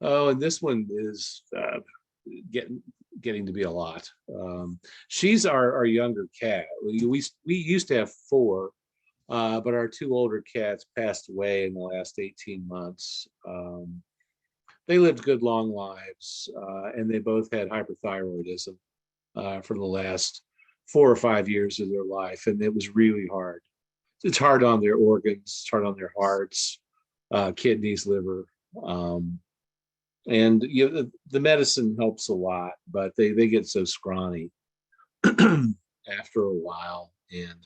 and this one is getting to be a lot. She's our younger cat. We used to have 4, but our 2 older cats passed away in the last 18 months. They lived good, long lives, and they both had hyperthyroidism for the last 4 or 5 years of their life, and it was really hard. It's hard on their organs, it's hard on their hearts, kidneys, liver, and the medicine helps a lot, but they get so scrawny after a while. And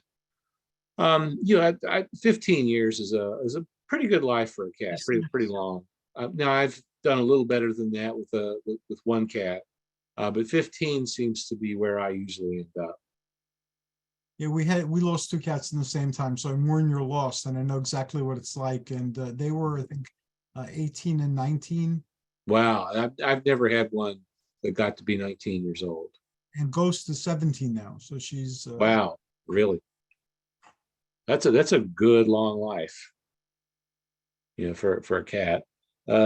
15 years is a pretty good life for a cat, pretty long. Now I've done a little better than that with one cat, but 15 seems to be where I usually end up. yeah, we lost 2 cats in the same time, so I mourn your loss, and I know exactly what it's like. And they were, I think, 18 and 19. Wow, I've never had one that got to be 19 years old. And Ghost is 17 now, so she's wow, really? That's a good long life, for a cat.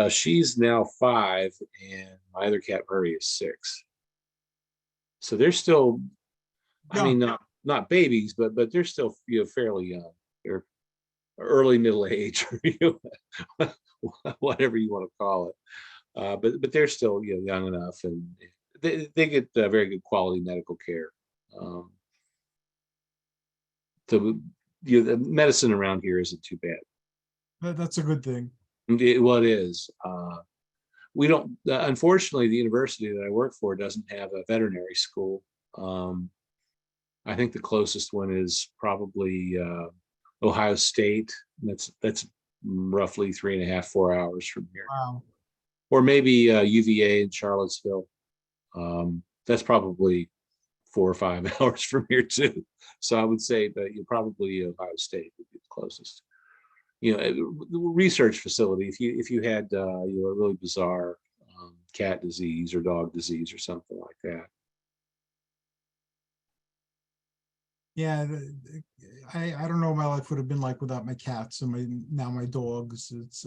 She's now 5, and my other cat Murray is 6. So they're still, I mean, not babies, but they're still fairly young. They're early middle age, or whatever you want to call it. But they're still young enough, and they get very good quality medical care. So the medicine around here isn't too bad. That's a good thing. Well, it is. We don't, unfortunately, the university that I work for doesn't have a veterinary school. I think the closest one is probably Ohio State. That's roughly 3.5, 4 hours from here. Wow. Or maybe UVA in Charlottesville. That's probably 4 or 5 hours from here too. So I would say that you probably Ohio State would be the closest. Research facility. If you had a really bizarre cat disease or dog disease or something like that. Yeah, I don't know what my life would have been like without my cats and my dogs. It's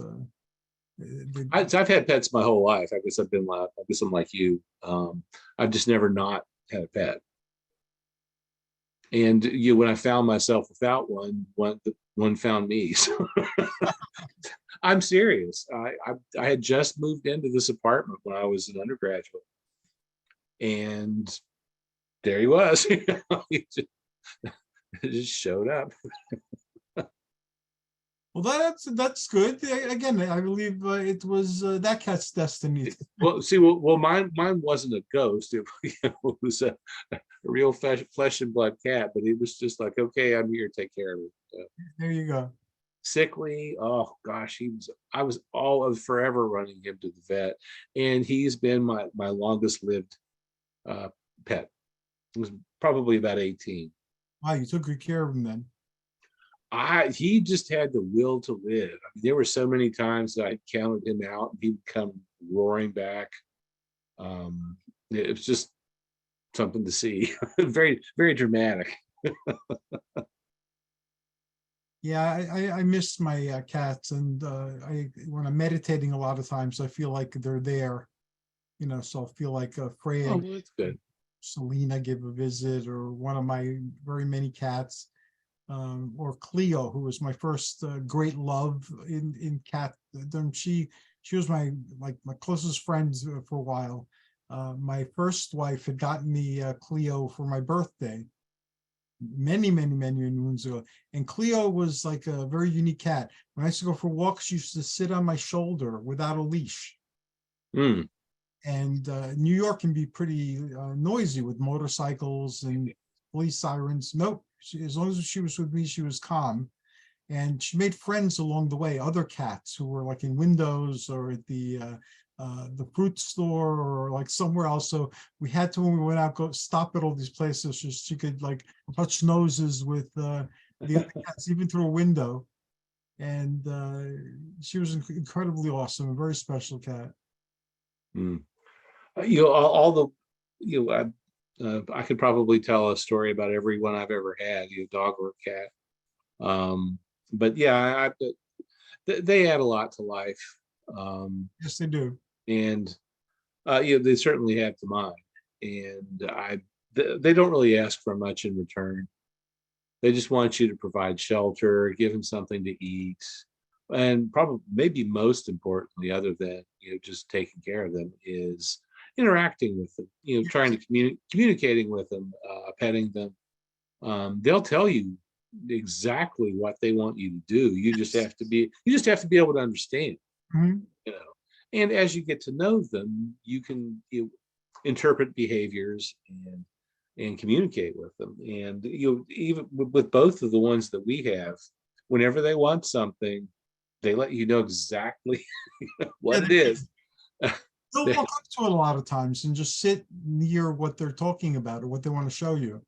I've had pets my whole life. I guess I'm like you. I've just never not had a pet. And when I found myself without one found me. So I'm serious. I had just moved into this apartment when I was an undergraduate, and there he was. He just showed up. well, that's good. Again, I believe it was that cat's destiny. Well, mine wasn't a ghost. It was a real flesh and blood cat, but it was just like, okay, I'm here, take care of it. There you go. Sickly, oh gosh, I was all of forever running him to the vet, and he's been my longest lived pet. It was probably about 18. Wow, you took good care of him then. He just had the will to live. I mean, there were so many times that I counted him out and he would come roaring back. It was just something to see. Very, very dramatic. Yeah, I miss my cats, and when I'm meditating a lot of times, I feel like they're there. So I feel like Oh, Freya, well, that's good. Selena gave a visit, or one of my very many cats, or Cleo, who was my first great love in cat. She was my closest friend for a while. My first wife had gotten me Cleo for my birthday many moons ago, and Cleo was like a very unique cat. When I used to go for walks, she used to sit on my shoulder without a leash. Mm. And New York can be pretty noisy with motorcycles and police sirens. Nope, as long as she was with me, she was calm. And she made friends along the way, other cats who were like in windows or at the fruit store or like somewhere else. So we had to, when we went out, go stop at all these places so she could like touch noses with the other cats, even through a window. And she was incredibly awesome, a very special cat. Mm. All the I could probably tell a story about every one I've ever had, dog or cat. But yeah, they add a lot to life. Yes, they do. And they certainly have to mine. And they don't really ask for much in return. They just want you to provide shelter, give them something to eat, and probably maybe most importantly, other than just taking care of them, is interacting with them. Trying to communicating with them, petting them. They'll tell you exactly what they want you to do. You just have to be able to understand. Mhm. And as you get to know them, you can interpret behaviors and communicate with them. And even with both of the ones that we have, whenever they want something, they let you know exactly what Yeah, it is. they'll walk up to it a lot of times and just sit near what they're talking about or what they want to show you.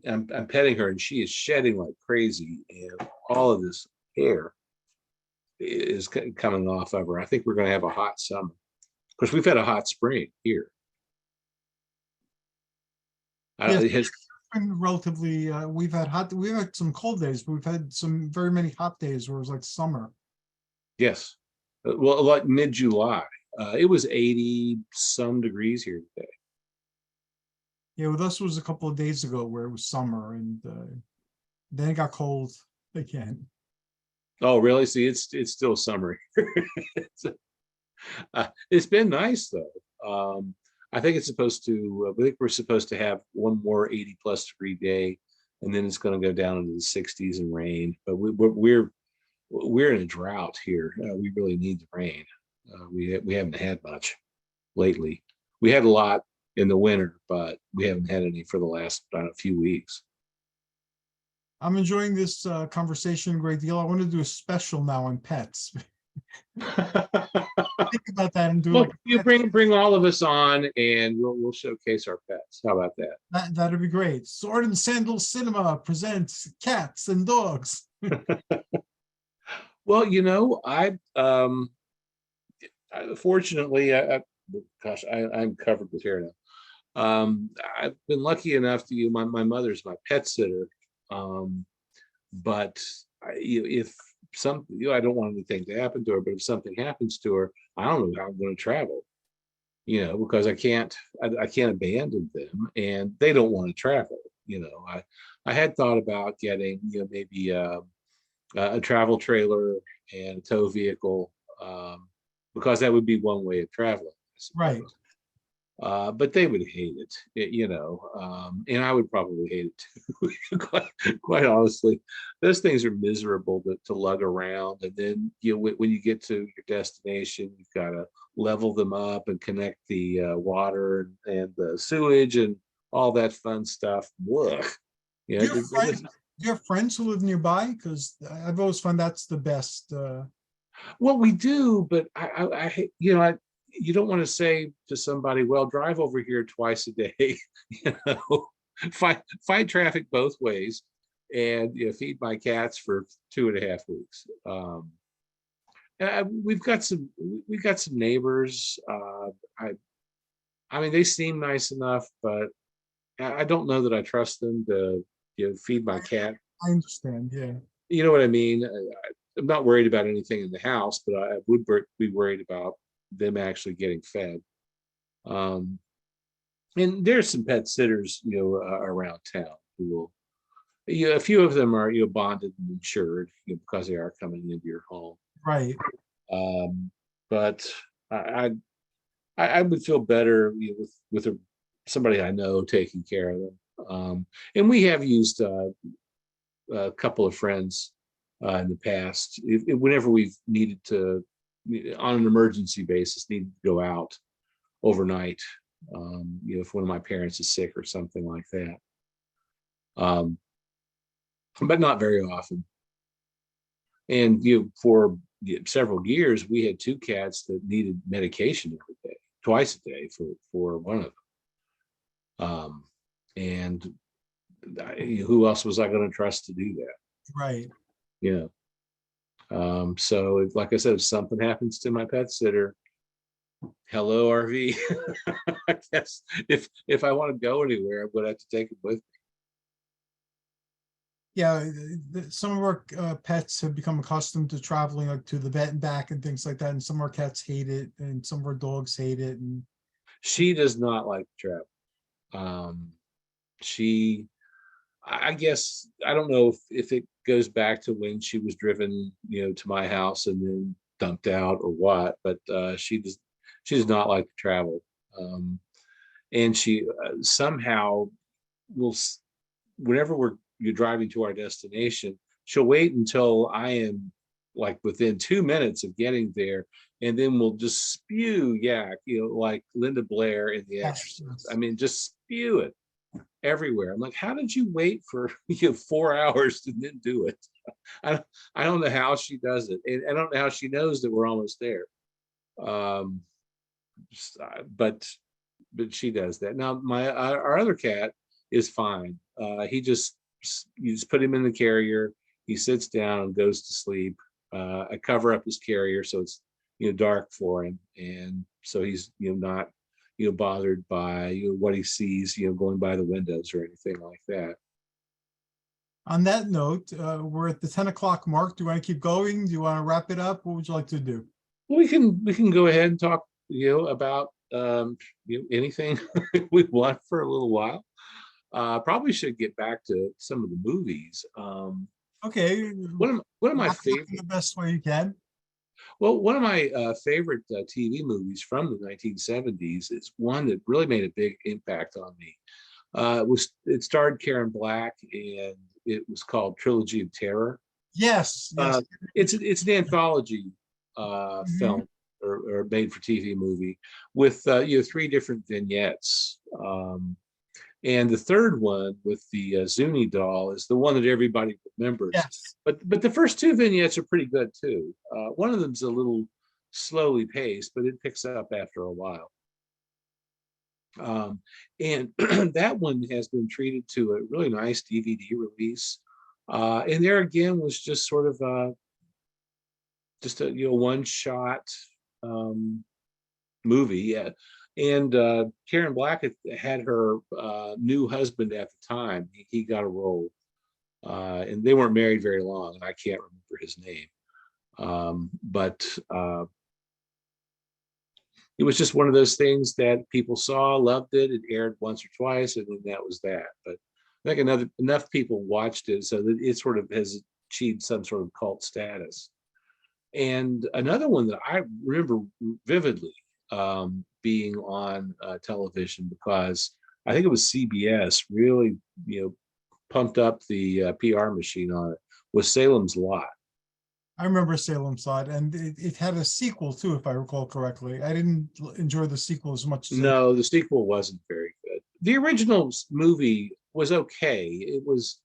I'm petting her and she is shedding like crazy, and all of this hair is coming off of her. I think we're going to have a hot summer. Of course, we've had a hot spring here. Yes, It has, it's been relatively, we've had some cold days, but we've had some very many hot days where it was like summer. yes. Well, like mid-July, it was 80 some degrees here today. Yeah, with us it was a couple of days ago where it was summer, and then it got cold again. Oh, really? See, it's still summer. It's been nice though. I think it's supposed to. I think we're supposed to have one more 80+ degree day, and then it's going to go down into the 60s and rain. But we're in a drought here. We really need the rain. We haven't had much lately. We had a lot in the winter, but we haven't had any for the last few weeks. I'm enjoying this conversation a great deal. I want to do a special now on pets. Think about that and do Well, like you bring all of us on, and we'll showcase our pets. How about that? that'd be great. Sword and Sandal Cinema presents cats and dogs. Well, fortunately, gosh, I'm covered with hair now. I've been lucky enough to my mother's my pet sitter, but if I don't want anything to happen to her, but if something happens to her, I don't know how I'm going to travel. Because I can't abandon them, and they don't want to travel. I had thought about getting maybe a travel trailer and a tow vehicle, because that would be one way of traveling, I suppose. Right. But they would hate it, and I would probably hate it too. quite honestly, those things are miserable to lug around, and then when you get to your destination, you've got to level them up and connect the water and the sewage and all that fun stuff. Ugh. Do you have friends who live nearby? Because I've always found that's the best. Well, we do, but you don't want to say to somebody, well, drive over here twice a day, fight traffic both ways, and feed my cats for 2.5 weeks. We've got some neighbors. I mean, they seem nice enough, but I don't know that I trust them to feed my cat. I understand. Yeah. You know what I mean? I'm not worried about anything in the house, but I would be worried about them actually getting fed. And there's some pet sitters, around town who will, a few of them are, bonded and insured, because they are coming into your home. Right. But I would feel better with somebody I know taking care of them. And we have used a couple of friends in the past, whenever we've needed to, on an emergency basis, needed to go out overnight, if one of my parents is sick or something like that. But not very often. And for several years, we had 2 cats that needed medication every day, twice a day for one of them. And who else was I going to trust to do that? Right. So like I said, if something happens to my pet sitter, hello RV. I guess if I want to go anywhere, I'm going to have to take it with me. Yeah, some of our pets have become accustomed to traveling, like to the vet and back and things like that, and some of our cats hate it, and some of our dogs hate it. And she does not like to travel. I guess, I don't know if it goes back to when she was driven, to my house and then dumped out or what, but she does not like to travel. And she somehow will, whenever you're driving to our destination, she'll wait until I am like within 2 minutes of getting there, and then we'll just spew yak, like Linda Blair in The Exorcist. I mean, just spew it everywhere. I'm like, how did you wait for 4 hours to then do it? I don't know how she does it, and I don't know how she knows that we're almost there. But she does that. Now our other cat is fine. You just put him in the carrier, he sits down and goes to sleep. I cover up his carrier so it's dark for him, and so he's not bothered by what he sees going by the windows or anything like that. on that note, we're at the 10 o'clock mark. Do you want to keep going? Do you want to wrap it up? What would you like to do? Well, we can go ahead and talk about anything we want for a little while. Probably should get back to some of the movies. Okay. One of my favorite, the best way you can. well, one of my favorite TV movies from the 1970s is one that really made a big impact on me. It starred Karen Black, and it was called Trilogy of Terror. Yes, yes. Uh, it's an anthology Mhm. film or made for TV movie with you know, 3 different vignettes. And the third one with the Zuni doll is the one that everybody remembers. Yes. But the first 2 vignettes are pretty good too. One of them's a little slowly paced, but it picks up after a while. And that one has been treated to a really nice DVD release. And there again was just sort of just a, you know, one shot um, movie. Yeah. And Karen Black had her new husband at the time. He got a role, and they weren't married very long, and I can't remember his name. But it was just one of those things that people saw, loved it. It aired once or twice, and then that was that. But I think enough people watched it so that it sort of has achieved some sort of cult status. And another one that I remember vividly being on television, because I think it was CBS really, you know, pumped up the PR machine on it, was Salem's Lot. I remember Salem Slot, and it had a sequel too, if I recall correctly. I didn't enjoy the sequel as much as No, the sequel wasn't very good. The original movie was okay. It was,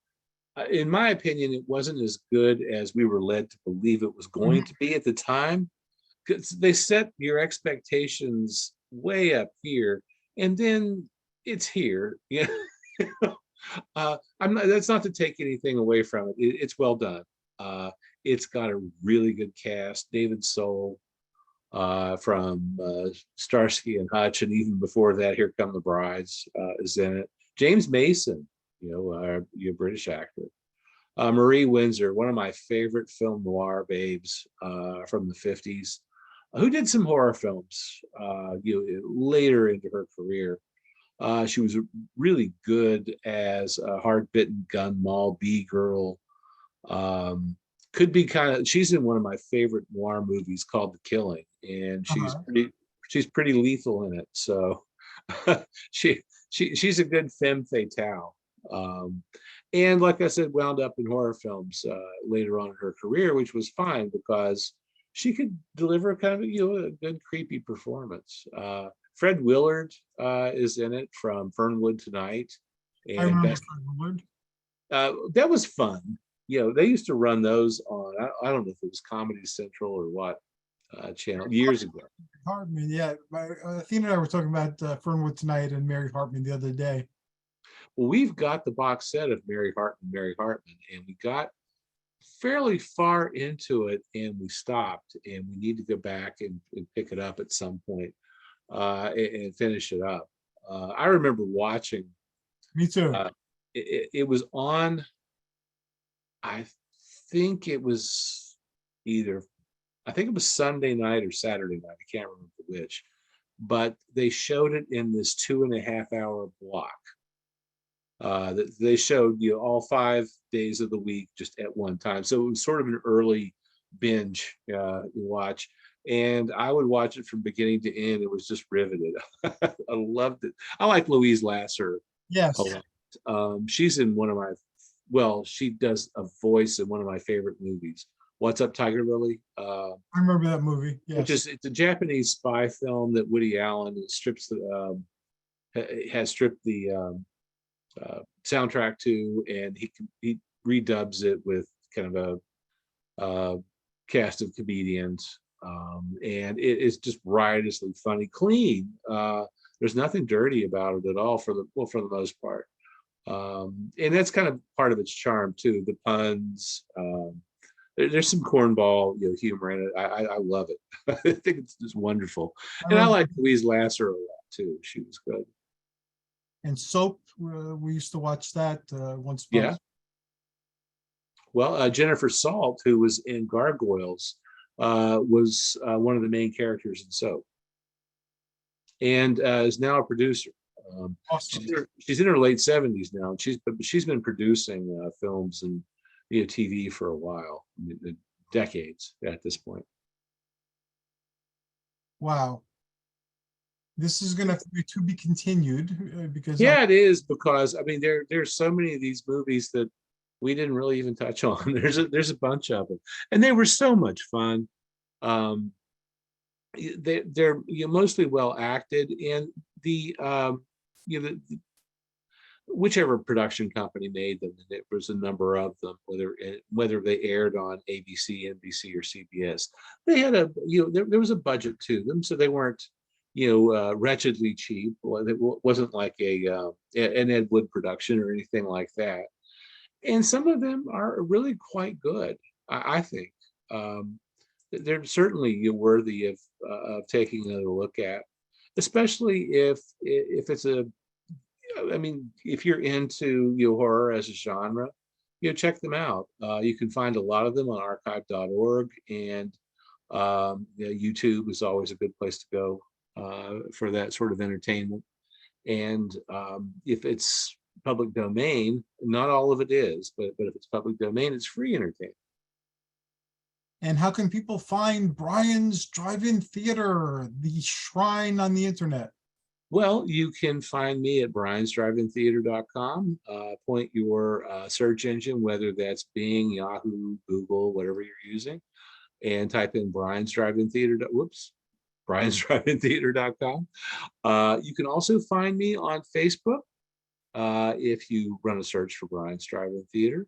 in my opinion, it wasn't as good as we were led to believe it was going Mhm. to be at the time. Because they set your expectations way up here, and then it's here. Yeah. I'm not, that's not to take anything away from it. It's well done. It's got a really good cast. David Soul from Starsky and Hutch, and even before that, Here Come the Brides is in it. James Mason, you British actor. Marie Windsor, one of my favorite film noir babes from the 50s, who did some horror films later into her career. She was really good as a hard-bitten gun moll B girl. Could be kind of, she's in one of my favorite noir movies called The Killing, and Uh-huh. she's pretty lethal in it. So she's a good femme fatale. Um, and like I said, wound up in horror films later on in her career, which was fine because she could deliver kind of, a good creepy performance. Fred Willard is in it from Fernwood Tonight, I and remember Best. Fred Willard. That was fun. They used to run those on, I don't know if it was Comedy Central or what channel years ago. Hartman, yeah. Athena and I were talking about Fernwood Tonight and Mary Hartman the other day. Well, we've got the box set of Mary Hartman, and we got fairly far into it and we stopped, and we need to go back and pick it up at some point and finish it up. I remember watching, Me too. uh, it was on, I think it was either, I think it was Sunday night or Saturday night. I can't remember which, but they showed it in this 2.5 hour block. That they showed all 5 days of the week just at one time. So it was sort of an early binge you watch, and I would watch it from beginning to end. It was just riveted. I loved it. I like Louise Lasser a Yes, lot. She's in one of my, well, she does a voice in one of my favorite movies, What's Up, Tiger Lily? I remember that movie. Which Yes. is, it's a Japanese spy film that Woody Allen strips the has stripped the soundtrack to, and he redubs it with kind of a cast of comedians, and it is just riotously funny, clean. There's nothing dirty about it at all for the most part, and that's kind of part of its charm too. The puns. There's some cornball, humor in it. I love it. I think it's just wonderful, I and I remember. like Louise Lasser a lot too. She was good. And Soap, we used to watch that once a month. Yeah. Well, Jennifer Salt, who was in Gargoyles, was one of the main characters in Soap, and is now a producer. Awesome. She's in her late 70s now, and she's been producing films and TV for a while, decades at this point. Wow. This is going to have to be continued because Yeah, it is, because I mean there's so many of these movies that we didn't really even touch on. There's a bunch of them, and they were so much fun. Um, they're mostly well acted, and the you know whichever production company made them, and there was a number of them, whether they aired on ABC, NBC, or CBS. They had there was a budget to them, so they weren't wretchedly cheap. Well, it wasn't like an Ed Wood production or anything like that. And some of them are really quite good, I think. They're certainly worthy of taking another look at, especially if it's I mean, if you're into horror as a genre, check them out. You can find a lot of them on archive.org, and YouTube is always a good place to go for that sort of entertainment. And if it's public domain, not all of it is, but if it's public domain, it's free entertainment. And how can people find Brian's Drive-In Theater, the shrine on the internet? Well, you can find me at briansdrivein-theater.com. Point your search engine, whether that's Bing, Yahoo, Google, whatever you're using, and type in Brian's Drive-In Theater. briansdrivein-theater.com. You can also find me on Facebook if you run a search for Brian's Drive-In Theater.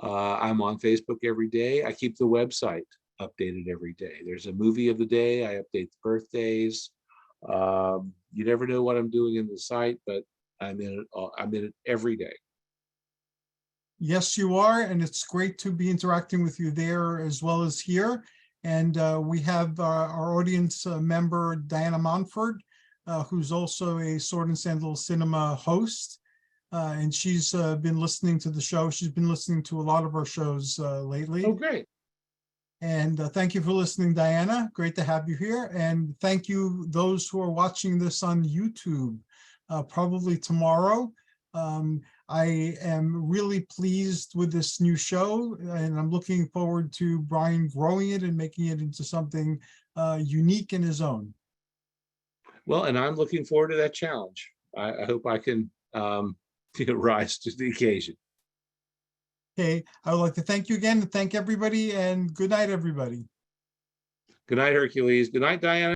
I'm on Facebook every day. I keep the website updated every day. There's a movie of the day. I update the birthdays. You never know what I'm doing in the site, but I'm in it every day. Yes, you are, and it's great to be interacting with you there as well as here. And we have our audience member, Diana Montford, who's also a Sword and Sandal Cinema host. And she's been listening to the show. She's been listening to a lot of our shows lately. Oh, great. And thank you for listening, Diana. Great to have you here. And thank you, those who are watching this on YouTube, probably tomorrow. I am really pleased with this new show, and I'm looking forward to Brian growing it and making it into something unique in his own. Well, and I'm looking forward to that challenge. I hope I can rise to the occasion. Okay, I would like to thank you again, and thank everybody, and good night, everybody. Good night, Hercules. Good night, Diana.